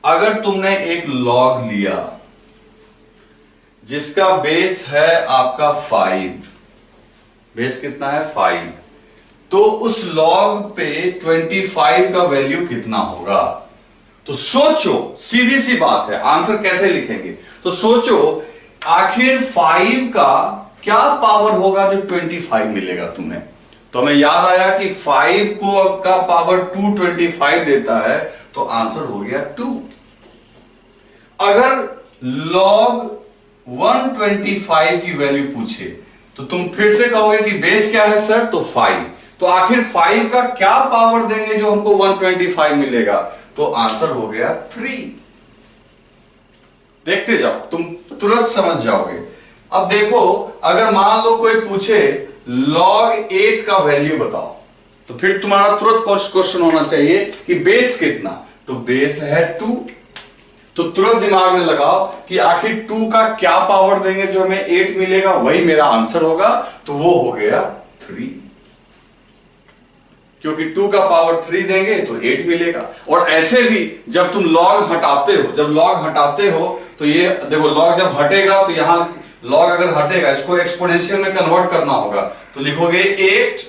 अगर तुमने एक लॉग लिया जिसका बेस है आपका 5, बेस कितना है? 5, तो उस लॉग पे 25 का वैल्यू कितना होगा? तो सोचो, सीधी सी बात है, आंसर कैसे लिखेंगे? तो सोचो आखिर 5 का क्या पावर होगा जो 25 मिलेगा तुम्हें? तो हमें याद आया कि 5 को का पावर 225 देता है, तो आंसर हो गया 2। अगर लॉग 125 की वैल्यू पूछे तो तुम फिर से कहोगे कि बेस क्या है सर? तो 5। तो आखिर 5 का क्या पावर देंगे जो हमको 125 मिलेगा? तो आंसर हो गया 3। देखते जाओ, तुम तुरंत समझ जाओगे। अब देखो, अगर मान लो कोई पूछे log 8 का वैल्यू बताओ, तो फिर तुम्हारा तुरंत क्वेश्चन होना चाहिए कि बेस कितना? तो बेस है 2। तो तुरंत दिमाग में लगाओ कि आखिर 2 का क्या पावर देंगे जो हमें 8 मिलेगा, वही मेरा आंसर होगा। तो वो हो गया 3, क्योंकि 2 का पावर 3 देंगे तो 8 मिलेगा। और ऐसे भी जब तुम लॉग हटाते हो, जब लॉग हटाते हो तो ये देखो, लॉग जब हटेगा तो यहां लॉग अगर हटेगा, इसको एक्सपोनेंशियल में कन्वर्ट करना होगा, तो लिखोगे 8।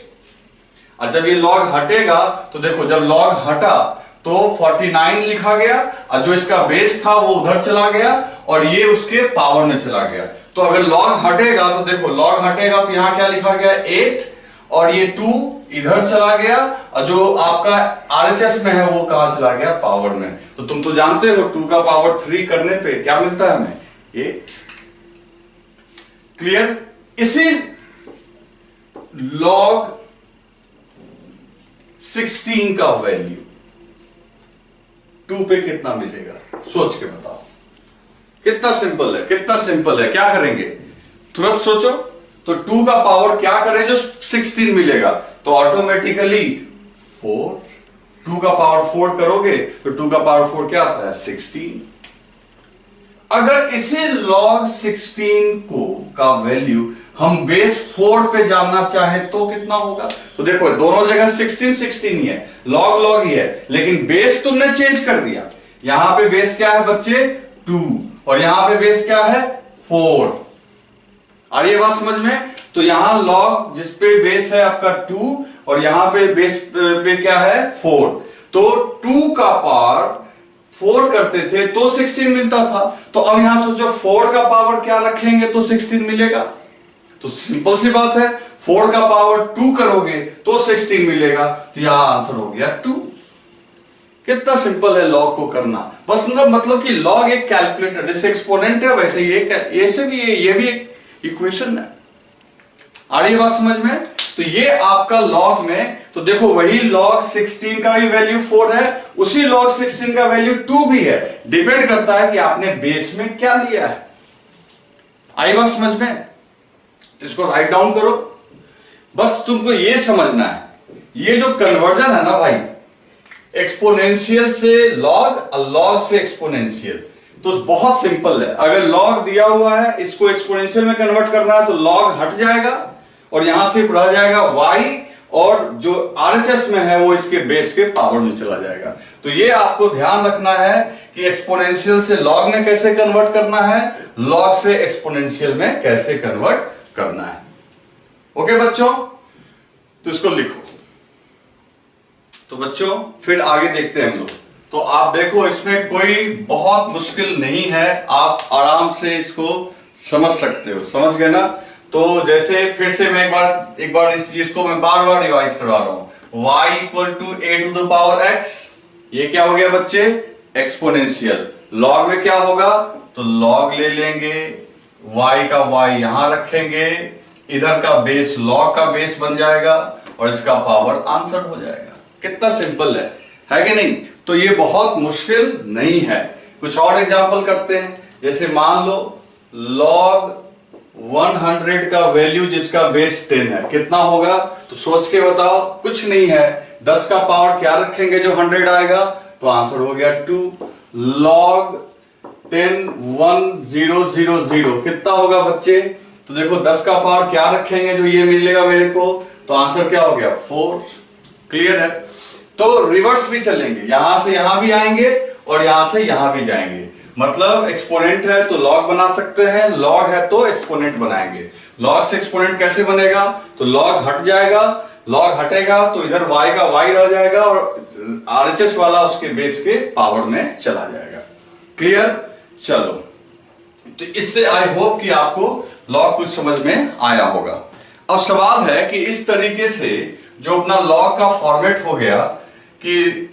और जब ये लॉग हटेगा तो देखो, जब लॉग हटा तो 49 लिखा गया, और जो इसका बेस था वो उधर चला गया और ये उसके पावर में चला गया। तो अगर लॉग हटेगा तो देखो, लॉग हटेगा तो यहां क्या लिखा गया? 8, और ये 2 इधर चला गया, और जो आपका आरएचएस में है वो कहां चला गया? पावर में। तो तुम तो जानते हो 2 का पावर 3 करने पे क्या मिलता है हमें? 8। क्लियर? इसी log 16 का वैल्यू 2 पे कितना मिलेगा? सोच के बताओ। कितना सिंपल है, कितना सिंपल है। क्या करेंगे? तुरंत सोचो। तो 2 का पावर क्या करें जो 16 मिलेगा? तो ऑटोमेटिकली 4। 2 का पावर 4 करोगे तो 2 का पावर 4 क्या आता है? 16। अगर इसे log 16 को का वैल्यू हम बेस 4 पे जानना चाहे तो कितना होगा? तो देखो, दोनों जगह 16 ही है, लॉग लॉग ही है, लेकिन बेस तुमने चेंज कर दिया। यहां पे बेस क्या है बच्चे? 2, और यहां पे बेस क्या है? 4। आ रही है बात समझ में? तो यहां लॉग जिस पे बेस है आपका 2, और यहां पे बेस पे क्या है? 4। तो 2 का पावर 4 करते थे तो 16 मिलता था। तो अब यहां सोचो 4 का पावर क्या रखेंगे तो 16 मिलेगा? तो सिंपल सी बात है, 4 का पावर 2 करोगे तो 16 मिलेगा। तो यहां आंसर हो गया 2। कितना सिंपल है लॉग को करना। बस मतलब कि लॉग एक कैलकुलेटर, जैसे एक्सपोनेंट है वैसे ये भी एक इक्वेशन है। आ रही बात समझ में? तो ये आपका लॉग में, तो देखो वही log 16 का भी वैल्यू 4 है, उसी log 16 का वैल्यू 2 भी है। डिपेंड करता है कि आपने बेस में क्या लिया है। आई बात समझ में? तो इसको राइट डाउन करो। बस तुमको ये समझना है, ये जो कन्वर्जन है ना भाई, एक्सपोनेंशियल से लॉग और लॉग से एक्सपोनेंशियल, तो बहुत सिंपल है। अगर लॉग दिया हुआ है, इसको एक्सपोनेंशियल में कन्वर्ट करना है तो लॉग हट जाएगा और यहां से रह जाएगा y, और जो आरएचएस में है वो इसके बेस के पावर में चला जाएगा। तो ये आपको ध्यान रखना है कि एक्सपोनेंशियल से लॉग में कैसे कन्वर्ट करना है, लॉग से एक्सपोनेंशियल में कैसे कन्वर्ट करना है। ओके बच्चों, तो इसको लिखो। तो बच्चों फिर आगे देखते हैं हम लोग। तो आप देखो, इसमें कोई बहुत मुश्किल नहीं है, आप आराम से इसको समझ सकते हो। समझ गए ना? तो जैसे फिर से मैं एक बार इस चीज को मैं बार बार रिवाइज करवा रहा हूं। y equal to a to the power x, ये क्या हो गया बच्चे? एक्सपोनेंशियल। लॉग में क्या होगा? तो लॉग ले लेंगे, y का y यहां रखेंगे, इधर का बेस लॉग का बेस बन जाएगा और इसका पावर आंसर हो जाएगा। कितना सिंपल है कि नहीं? तो ये बहुत मुश्किल नहीं है। कुछ और एग्जांपल करते हैं। जैसे मान लो log 100 का वैल्यू जिसका बेस 10 है कितना होगा? तो सोच के बताओ। कुछ नहीं है, 10 का पावर क्या रखेंगे जो 100 आएगा, तो आंसर हो गया 2 log 10 1000 कितना होगा बच्चे? तो देखो 10 का पावर क्या रखेंगे जो ये मिलेगा मेरे को, तो आंसर क्या हो गया 4। क्लियर है? तो रिवर्स भी चलेंगे, यहां से यहां भी आएंगे और यहां से यहां भी जाएंगे। मतलब एक्सपोनेंट है तो लॉग बना सकते हैं, लॉग है तो एक्सपोनेंट बनाएंगे। लॉग से एक्सपोनेंट कैसे बनेगा? तो लॉग हट जाएगा, लॉग हटेगा तो इधर y का y रह जाएगा और RHS वाला उसके बेस के पावर में चला जाएगा। क्लियर? चलो, तो इससे आई होप कि आपको लॉग कुछ समझ में आया होगा। अब सवाल है कि इस तरीके से जो अपना लॉग का फॉर्मेट हो गया कि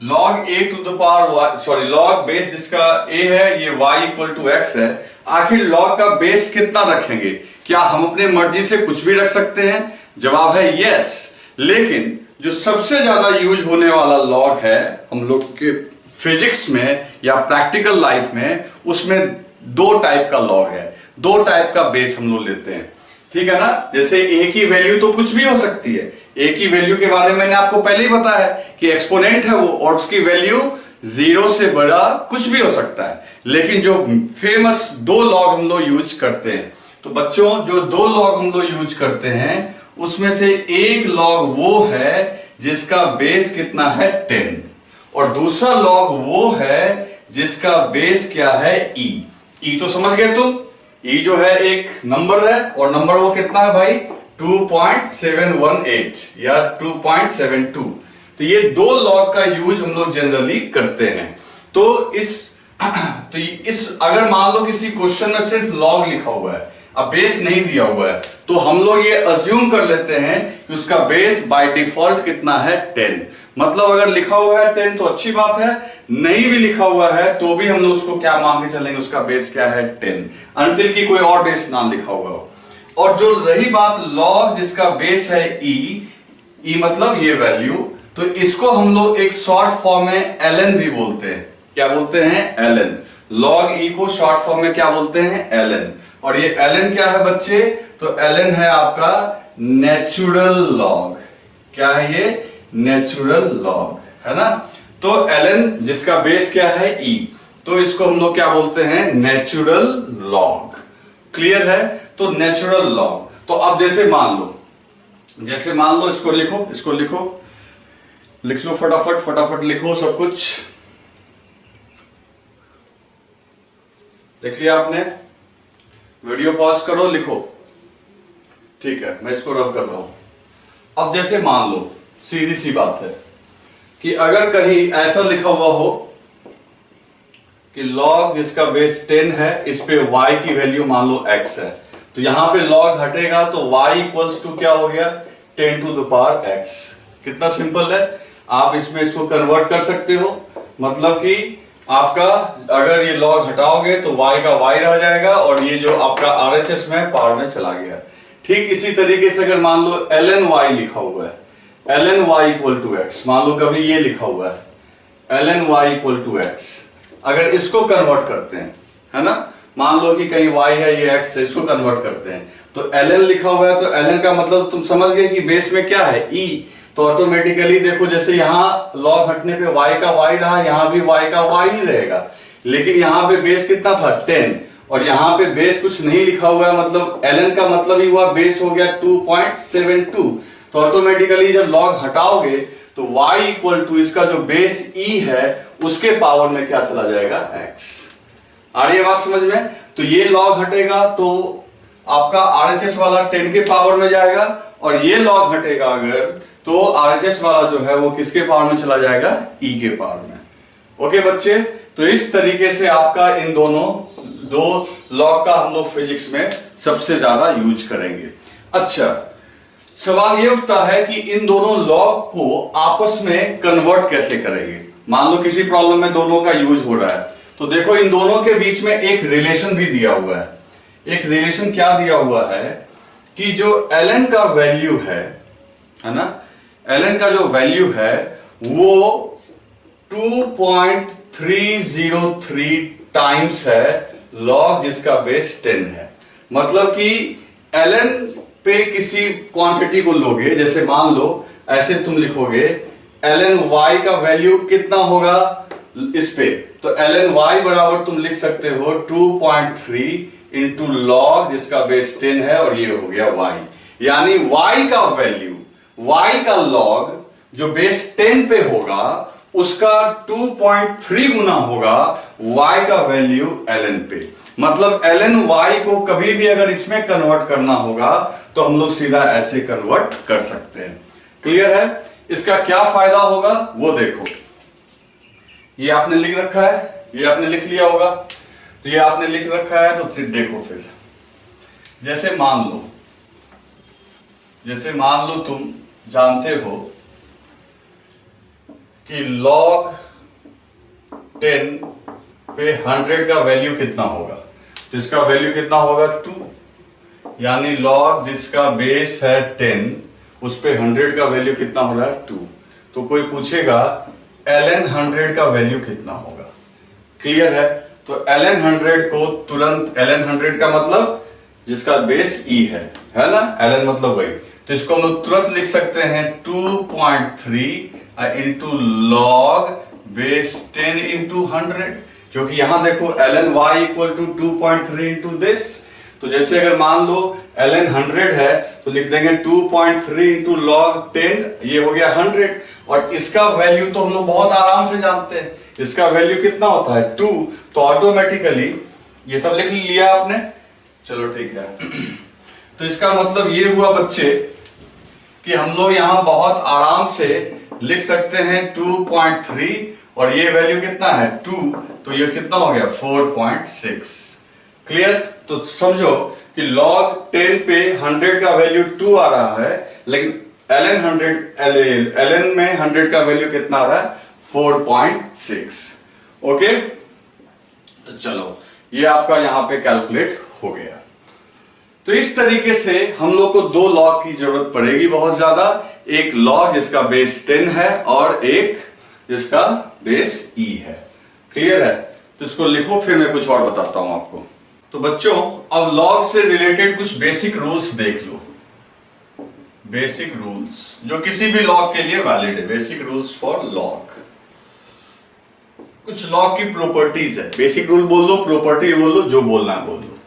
log a to the power sorry log base जिसका a है ये y इक्वल टू x है। आखिर लॉग का बेस कितना रखेंगे? क्या हम अपने मर्जी से कुछ भी रख सकते हैं? जवाब है यस। लेकिन जो सबसे ज्यादा यूज होने वाला लॉग है हम लोग के फिजिक्स में या प्रैक्टिकल लाइफ में, उसमें दो टाइप का लॉग है, दो टाइप का बेस हम लोग लेते हैं। ठीक है ना? जैसे a की वैल्यू तो कुछ भी हो सकती है, a की वैल्यू के बारे में मैंने आपको पहले ही बताया कि एक्सपोनेंट है वो और उसकी वैल्यू 0 से बड़ा कुछ भी हो सकता है। लेकिन जो फेमस दो लॉग हम लोग यूज करते हैं, तो बच्चों जो दो लॉग हम लोग यूज करते हैं उसमें से एक लॉग वो है जिसका बेस कितना है 10 और दूसरा लॉग वो है जिसका बेस क्या है e तो समझ गए तुम? e जो है एक नंबर है और नंबर वो कितना है भाई 2.718 या 2.72। तो ये दो लॉग का यूज हम लोग जनरली करते हैं। तो इस अगर मान लो किसी क्वेश्चन में सिर्फ लॉग लिखा हुआ है, अब बेस नहीं दिया हुआ है, तो हम लोग ये अज्यूम कर लेते हैं कि उसका बेस बाय डिफॉल्ट कितना है 10। मतलब अगर लिखा हुआ है 10 तो अच्छी बात है, नहीं भी लिखा हुआ है तो भी हम लोग उसको क्या मान के चलेंगे, उसका बेस क्या है 10, अनटिल की कोई और बेस ना लिखा हुआ हो। और जो रही बात लॉग जिसका बेस है e मतलब ये वैल्यू, तो इसको हम लोग एक शॉर्ट फॉर्म में ln भी बोलते हैं। क्या बोलते हैं? ln। log e को शॉर्ट फॉर्म में क्या बोलते हैं? ln। और ये ln क्या है बच्चे? तो ln है आपका नेचुरल लॉग। क्या है ये? नेचुरल लॉग, है ना? तो ln जिसका बेस क्या है e, तो इसको हम लोग क्या बोलते हैं? Natural log. क्लियर है? तो नेचुरल लॉग। तो अब जैसे मान लो इसको लिखो, लिख लो फटाफट लिखो, सब कुछ लिख लिया आपने? वीडियो पॉज करो, लिखो। ठीक है, मैं इसको रब कर रहा हूं। अब जैसे मान लो, सीधी सी बात है कि अगर कहीं ऐसा लिखा हुआ हो कि log जिसका बेस 10 है, इस पे y की वैल्यू मान लो x है, तो यहां पे log हटेगा तो y इक्वल्स टू क्या हो गया 10 टू द पावर x। कितना सिंपल है, आप इसमें इसको कन्वर्ट कर सकते हो। मतलब कि आपका अगर ये log हटाओगे तो y का y रह जाएगा और ये जो आपका RHS में पावर में चला गया। ठीक इसी तरीके से अगर मान लो ln y लिखा हुआ है, ln y equal to x, मान लो कभी ये लिखा हुआ है ln y equal to x, अगर इसको कन्वर्ट करते हैं, है ना, मान लो कि कहीं y है ये x है, इसको कन्वर्ट करते हैं तो ln लिखा हुआ है, तो ln का मतलब तुम समझ गए कि बेस में क्या है e, तो ऑटोमेटिकली देखो जैसे यहाँ log हटने पे y का y रहा, यहाँ भी y का y ही रहेगा, लेकिन यहाँ पे बेस कितना था 10 और यहाँ पे बेस कुछ नहीं लिखा हुआ है, मतलब ln का मतलब ही हुआ बेस हो गया 2.72। तो ऑटोमेटिकली जब log हटाओगे तो y इक्वल टू इसका जो बेस e है उसके पावर में क्या चला जाएगा x। आ रही है बात समझ में? तो ये log हटेगा तो आपका RHS वाला 10 के पावर में जाएगा और ये log हटेगा अगर तो RHS वाला जो है वो किसके पावर में चला जाएगा? e के पावर में। ओके बच्चे, तो इस तरीके से आपका इन दोनों दो लॉग का हम लोग फिजिक्स में सबसे ज्यादा यूज करेंगे। अच्छा, सवाल ये उठता है कि इन दोनों लॉग को आपस में कन्वर्ट कैसे करेंगे। मान लो किसी प्रॉब्लम में दोनों का यूज हो रहा है, तो देखो इन दोनों के बीच में एक रिलेशन भी दिया हुआ है। एक रिलेशन क्या दिया हुआ है कि जो ln का वैल्यू है ना, ln का जो वैल्यू है वो 2.303 टाइम्स है log जिसका बेस 10 है। मतलब कि ln पे किसी क्वांटिटी को लोगे, जैसे मान लो ऐसे तुम लिखोगे ln y का वैल्यू कितना होगा इस पे, तो ln y बराबर तुम लिख सकते हो 2.3 इंटू लॉग जिसका बेस 10 है और ये हो गया y। यानी y का वैल्यू, y का लॉग जो बेस 10 पे होगा उसका 2.3 गुना होगा y का वैल्यू ln पे। मतलब ln y को कभी भी अगर इसमें कन्वर्ट करना होगा तो हम लोग सीधा ऐसे कन्वर्ट कर सकते हैं। क्लियर है? इसका क्या फायदा होगा वो देखो। ये आपने लिख रखा है, ये आपने लिख लिया होगा, तो ये आपने लिख रखा है, तो फिर देखो फिर जैसे मान लो तुम जानते हो कि log 10 पे 100 का वैल्यू कितना होगा, तो इसका वैल्यू कितना होगा 2। यानी log जिसका बेस है 10 उस पे 100 का वैल्यू कितना हो रहा है 2। तो कोई पूछेगा ln 100 का वैल्यू कितना होगा। क्लियर है? तो ln 100 को तुरंत, ln 100 का मतलब जिसका बेस e है ना, ln मतलब वही, तो इसको हम लोग तुरंत लिख सकते हैं 2.3 इंटू लॉग बेस 10 इंटू 100, क्योंकि यहां देखो ln y equal to 2.3 into this. तो जैसे अगर मान लो ln 100 है तो लिख देंगे 2.3 इंटू लॉग 10, ये हो गया 100। और इसका वैल्यू तो हम लोग बहुत आराम से जानते हैं, इसका वैल्यू कितना होता है 2, तो ऑटोमेटिकली ये सब लिख लिया आपने, चलो ठीक है। तो इसका मतलब ये हुआ बच्चे कि हम लोग यहां बहुत आराम से लिख सकते हैं 2.3 और ये वैल्यू कितना है 2, तो ये कितना हो गया 4.6। क्लियर? तो समझो कि log 10 पे 100 का वैल्यू 2 आ रहा है, लेकिन ln में 100 का वैल्यू कितना आ रहा है 4.6। ओके, तो चलो ये आपका यहां पे कैलकुलेट हो गया। तो इस तरीके से हम लोग को दो लॉग की जरूरत पड़ेगी बहुत ज्यादा, एक लॉग जिसका बेस 10 है और एक जिसका बेस e है। क्लियर है? तो इसको लिखो, फिर मैं कुछ और बताता हूं आपको। तो बच्चों अब लॉग से रिलेटेड कुछ बेसिक रूल्स देख लो। बेसिक रूल्स जो किसी भी लॉग के लिए वैलिड है, बेसिक रूल्स फॉर लॉग। कुछ लॉग की प्रॉपर्टीज है, बेसिक रूल बोल लो, प्रॉपर्टी बोल लो, जो बोलना है बोल लो।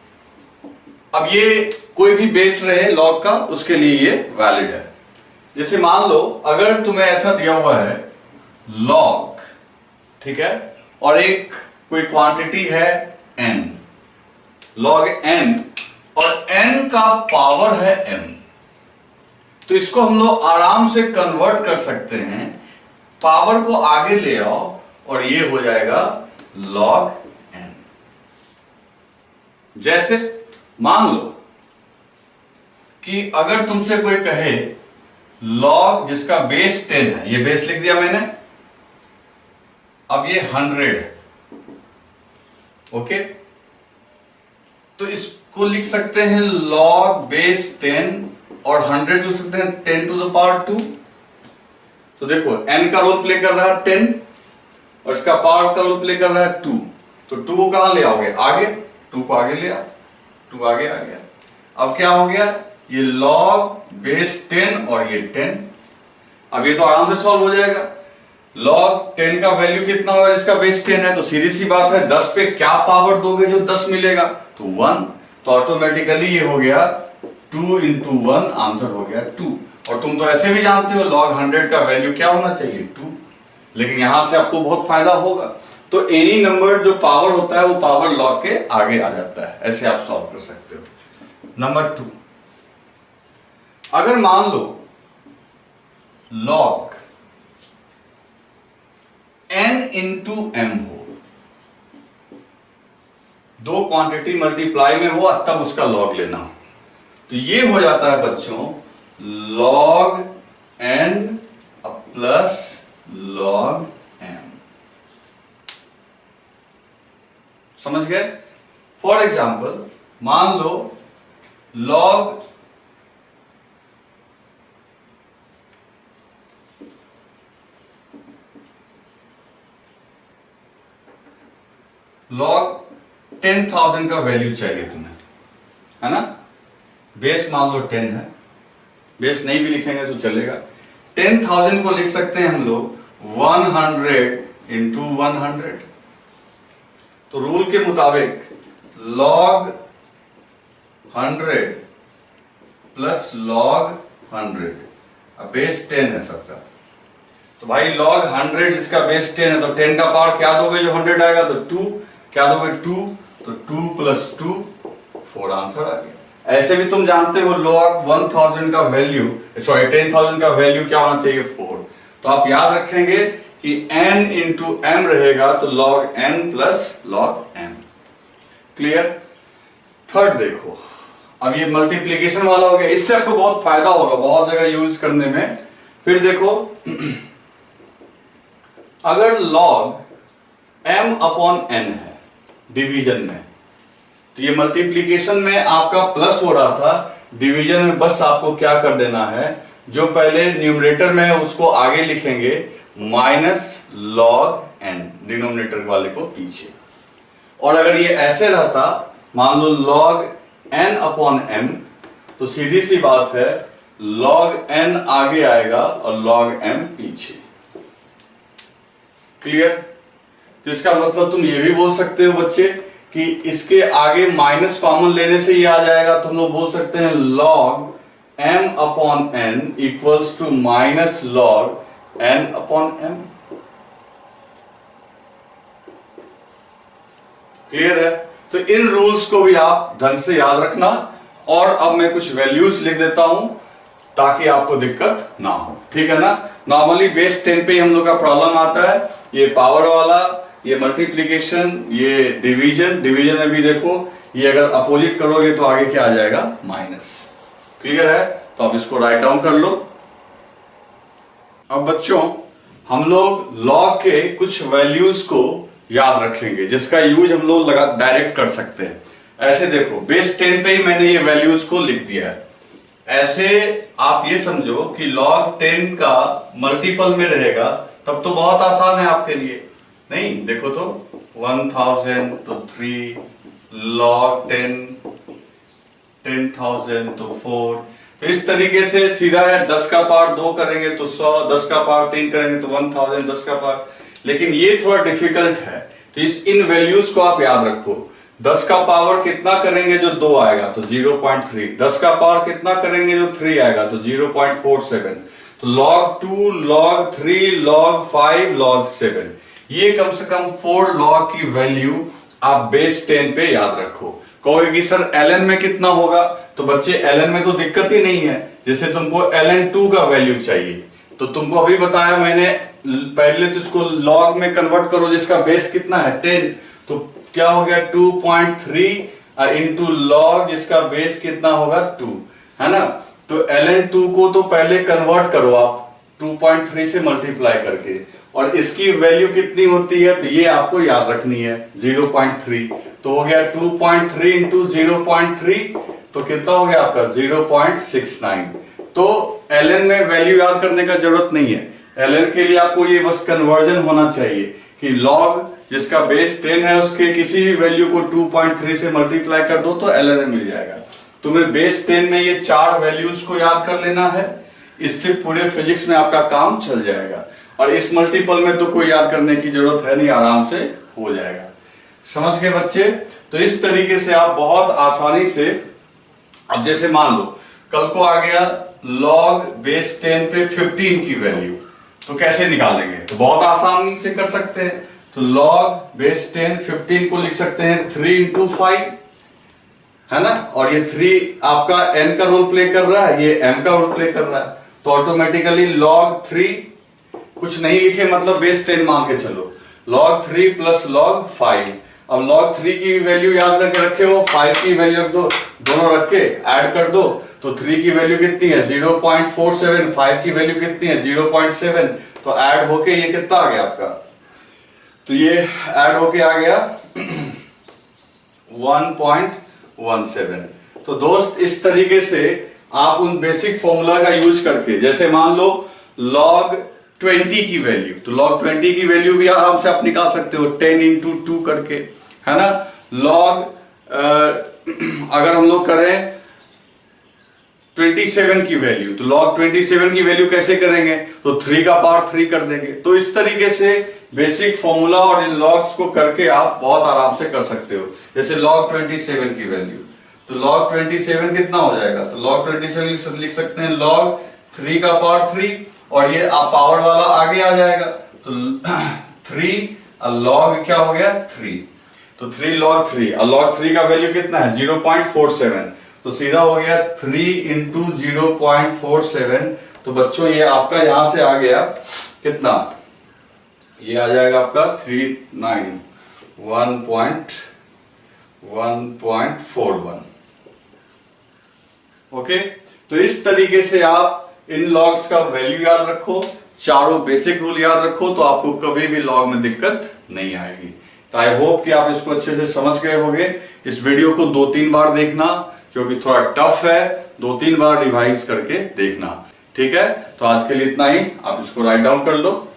अब ये कोई भी बेस रहे लॉग का, उसके लिए ये वैलिड है। जैसे मान लो अगर तुम्हें ऐसा दिया हुआ है लॉग, ठीक है, और एक कोई क्वांटिटी है n, log n, और n का पावर है m, तो इसको हम लोग आराम से कन्वर्ट कर सकते हैं, पावर को आगे ले आओ और ये हो जाएगा log n। जैसे मान लो कि अगर तुमसे कोई कहे log जिसका बेस 10 है, ये बेस लिख दिया मैंने, अब ये 100 है, ओके, तो इसको लिख सकते हैं log बेस 10 और 100 लिख सकते हैं 10 टू द पावर 2। तो देखो n का रोल प्ले कर रहा है 10 और इसका पावर का रोल प्ले कर रहा है 2, तो 2 को कहां ले आओगे आगे, 2 को आगे ले आओ, 2 आगे आ गया। अब क्या हो गया, ये log बेस 10 और ये 10, अब ये तो आराम से सॉल्व हो जाएगा। log 10 का वैल्यू कितना होगा, इसका बेस 10 है, तो सीधी सी बात है 10 पे क्या पावर दोगे जो 10 मिलेगा, तो 1, तो ऑटोमेटिकली ये हो गया 2 इंटू 1, आंसर हो गया 2। और तुम तो ऐसे भी जानते हो log 100 का वैल्यू क्या होना चाहिए 2, लेकिन यहां से आपको बहुत फायदा होगा। तो एनी नंबर जो पावर होता है वो पावर log के आगे आ जाता है, ऐसे आप सॉल्व कर सकते हो। नंबर 2, अगर मान लो log n इंटू m हो, दो क्वांटिटी मल्टीप्लाई में हो तब उसका लॉग लेना हो, तो ये हो जाता है बच्चों log n plus log m। समझ गए? फॉर एग्जाम्पल मान लो log log 10,000 का वैल्यू चाहिए तुम्हें, है ना। बेस मान लो 10 है, बेस नहीं भी लिखेंगे तो चलेगा। 10,000 को लिख सकते हैं हम लोग 100 इंटू 100। तो रूल के मुताबिक log 100 प्लस log 100, अब बेस 10 है सबका, तो भाई log 100 इसका बेस 10 है, तो 10 का पावर क्या दोगे जो 100 आएगा, तो 2, क्या दोगे 2, तो 2 प्लस 2 4 आंसर आ गया। ऐसे भी तुम जानते हो log 1000 का वैल्यू, सॉरी 10,000 का वैल्यू क्या होना चाहिए 4, तो आप याद रखेंगे कि n इंटू m रहेगा, तो log n plus log m। Clear. Third देखो, अब ये मल्टीप्लीकेशन वाला हो गया, इससे आपको बहुत फायदा होगा बहुत जगह यूज करने में। फिर देखो अगर log m अपॉन n है डिवीजन में, तो ये मल्टीप्लीकेशन में आपका प्लस हो रहा था, डिवीजन में बस आपको क्या कर देना है, जो पहले न्यूमरेटर में है उसको आगे लिखेंगे माइनस log n, डिनोमिनेटर वाले को पीछे। और अगर ये ऐसे रहता, मान लो log n अपॉन m, तो सीधी सी बात है log n आगे आएगा और log m पीछे। क्लियर। तो इसका मतलब तुम ये भी बोल सकते हो बच्चे कि इसके आगे माइनस कॉमन लेने से ये आ जाएगा, तो हम लोग बोल सकते हैं log m upon n equals to minus log n upon m। Clear है। तो इन रूल्स को भी आप ढंग से याद रखना। और अब मैं कुछ वैल्यूज लिख देता हूं ताकि आपको दिक्कत ना हो, ठीक है ना। नॉर्मली बेस 10 पे हम लोग का प्रॉब्लम आता है, ये पावर वाला, ये मल्टीप्लीकेशन, ये डिवीजन। डिवीजन में भी देखो ये अगर अपोजिट करोगे तो आगे क्या आ जाएगा, माइनस। क्लियर है। तो आप इसको राइट डाउन कर लो। अब बच्चों हम लोग लॉग के कुछ वैल्यूज को याद रखेंगे जिसका यूज हम लोग डायरेक्ट कर सकते हैं। ऐसे देखो बेस 10 पे ही मैंने ये वैल्यूज को लिख दिया है। ऐसे आप ये समझो कि log 10 का मल्टीपल में रहेगा, तब तो बहुत आसान है आपके लिए। नहीं देखो तो 1000 तो 3, log 10 10,000 तो 4। तो इस तरीके से सीधा है, 10 का पावर 2 करेंगे तो 100, 10 का पावर 3 करेंगे तो 1000, 10 का पावर। लेकिन ये थोड़ा डिफिकल्ट है, तो इन वैल्यूज को आप याद रखो। 10 का पावर कितना करेंगे जो 2 आएगा तो 0.3, 10 का पावर कितना करेंगे जो 3 आएगा तो 0.47। तो log 2, log 3, log 5, log 7, ये कम से कम 4 log की वैल्यू आप बेस 10 पे याद रखो। कहोगे कि सर ln में कितना होगा, तो बच्चे ln में तो दिक्कत ही नहीं है। जैसे तुमको ln2 का वैल्यू चाहिए, तो तुमको अभी बताया मैंने, पहले तो इसको log में कन्वर्ट करो जिसका बेस कितना है 10, तो क्या हो गया 2.3 इंटू log जिसका बेस कितना होगा 2, है ना। तो ln2 को तो पहले कन्वर्ट करो आप 2.3 से मल्टीप्लाई करके, और इसकी वैल्यू कितनी होती है तो ये आपको याद रखनी है 0.3। तो हो गया 2.3 इंटू 0.3, तो कितना हो गया आपका 0.69। तो ln में वैल्यू याद करने का जरूरत नहीं है। ln के लिए आपको ये बस कन्वर्जन होना चाहिए कि log जिसका बेस 10 है उसके किसी भी वैल्यू को 2.3 से मल्टीप्लाई कर दो तो ln मिल जाएगा। तुम्हें बेस 10 में ये 4 वैल्यूज को याद कर लेना है, इससे पूरे फिजिक्स में आपका काम चल जाएगा। और इस मल्टीपल में तो कोई याद करने की जरूरत है नहीं, आराम से हो जाएगा। समझ गए बच्चे। तो इस तरीके से आप बहुत आसानी से, अब जैसे मान लो कल को आ गया log बेस 10 पे 15 की वैल्यू, तो कैसे निकालेंगे, तो बहुत आसानी से कर सकते हैं। तो log बेस 10 15 को लिख सकते हैं 3 इंटू 5, है ना। और ये 3 आपका n का रोल प्ले कर रहा है, ये m का रोल प्ले कर रहा है, तो ऑटोमेटिकली log 3, कुछ नहीं लिखे मतलब बेस 10 मान के चलो, log 3 प्लस log 5। अब log 3 की वैल्यू याद रखे हो, 5 की वैल्यू रख दो, दोनों रख के ऐड कर दो, तो 3 की वैल्यू कितनी है 0.47, 5 की वैल्यू कितनी है 0.7, तो ऐड होके ये कितना आ गया आपका, तो ये ऐड होके आ गया 1.17। तो दोस्त इस तरीके से आप उन बेसिक फॉर्मूला का यूज करके, जैसे मान लो log 20 की वैल्यू, तो log 20 की वैल्यू भी आराम से आप निकाल सकते हो 10 इंटू 2 करके, है ना। लॉग अगर हम लोग करें 27 की वैल्यू, तो log 27 की वैल्यू कैसे करेंगे, तो 3 का पावर 3 कर देंगे। तो इस तरीके से बेसिक फॉर्मूला और इन लॉग्स को करके आप बहुत आराम से कर सकते हो। जैसे log 27 की वैल्यू, तो log 27 कितना हो जाएगा, तो log 27 लिख सकते हैं log 3 का पावर 3, और ये पावर वाला आगे आ जाएगा, तो 3 log क्या हो गया 3, तो 3 log 3, log 3 का वैल्यू कितना है 0.47, तो सीधा हो गया 3 इंटू 0.47। तो बच्चों ये आपका यहां से आ गया कितना, ये आ जाएगा आपका 1.41। ओके, तो इस तरीके से आप इन लॉग्स का वैल्यू याद रखो, चारों बेसिक रूल याद रखो, तो आपको कभी भी लॉग में दिक्कत नहीं आएगी। तो आई होप कि आप इसको अच्छे से समझ गए होंगे। इस वीडियो को 2-3 बार देखना, क्योंकि थोड़ा टफ है, 2-3 बार रिवाइज करके देखना। ठीक है, तो आज के लिए इतना ही, आप इसको राइट डाउन कर लो।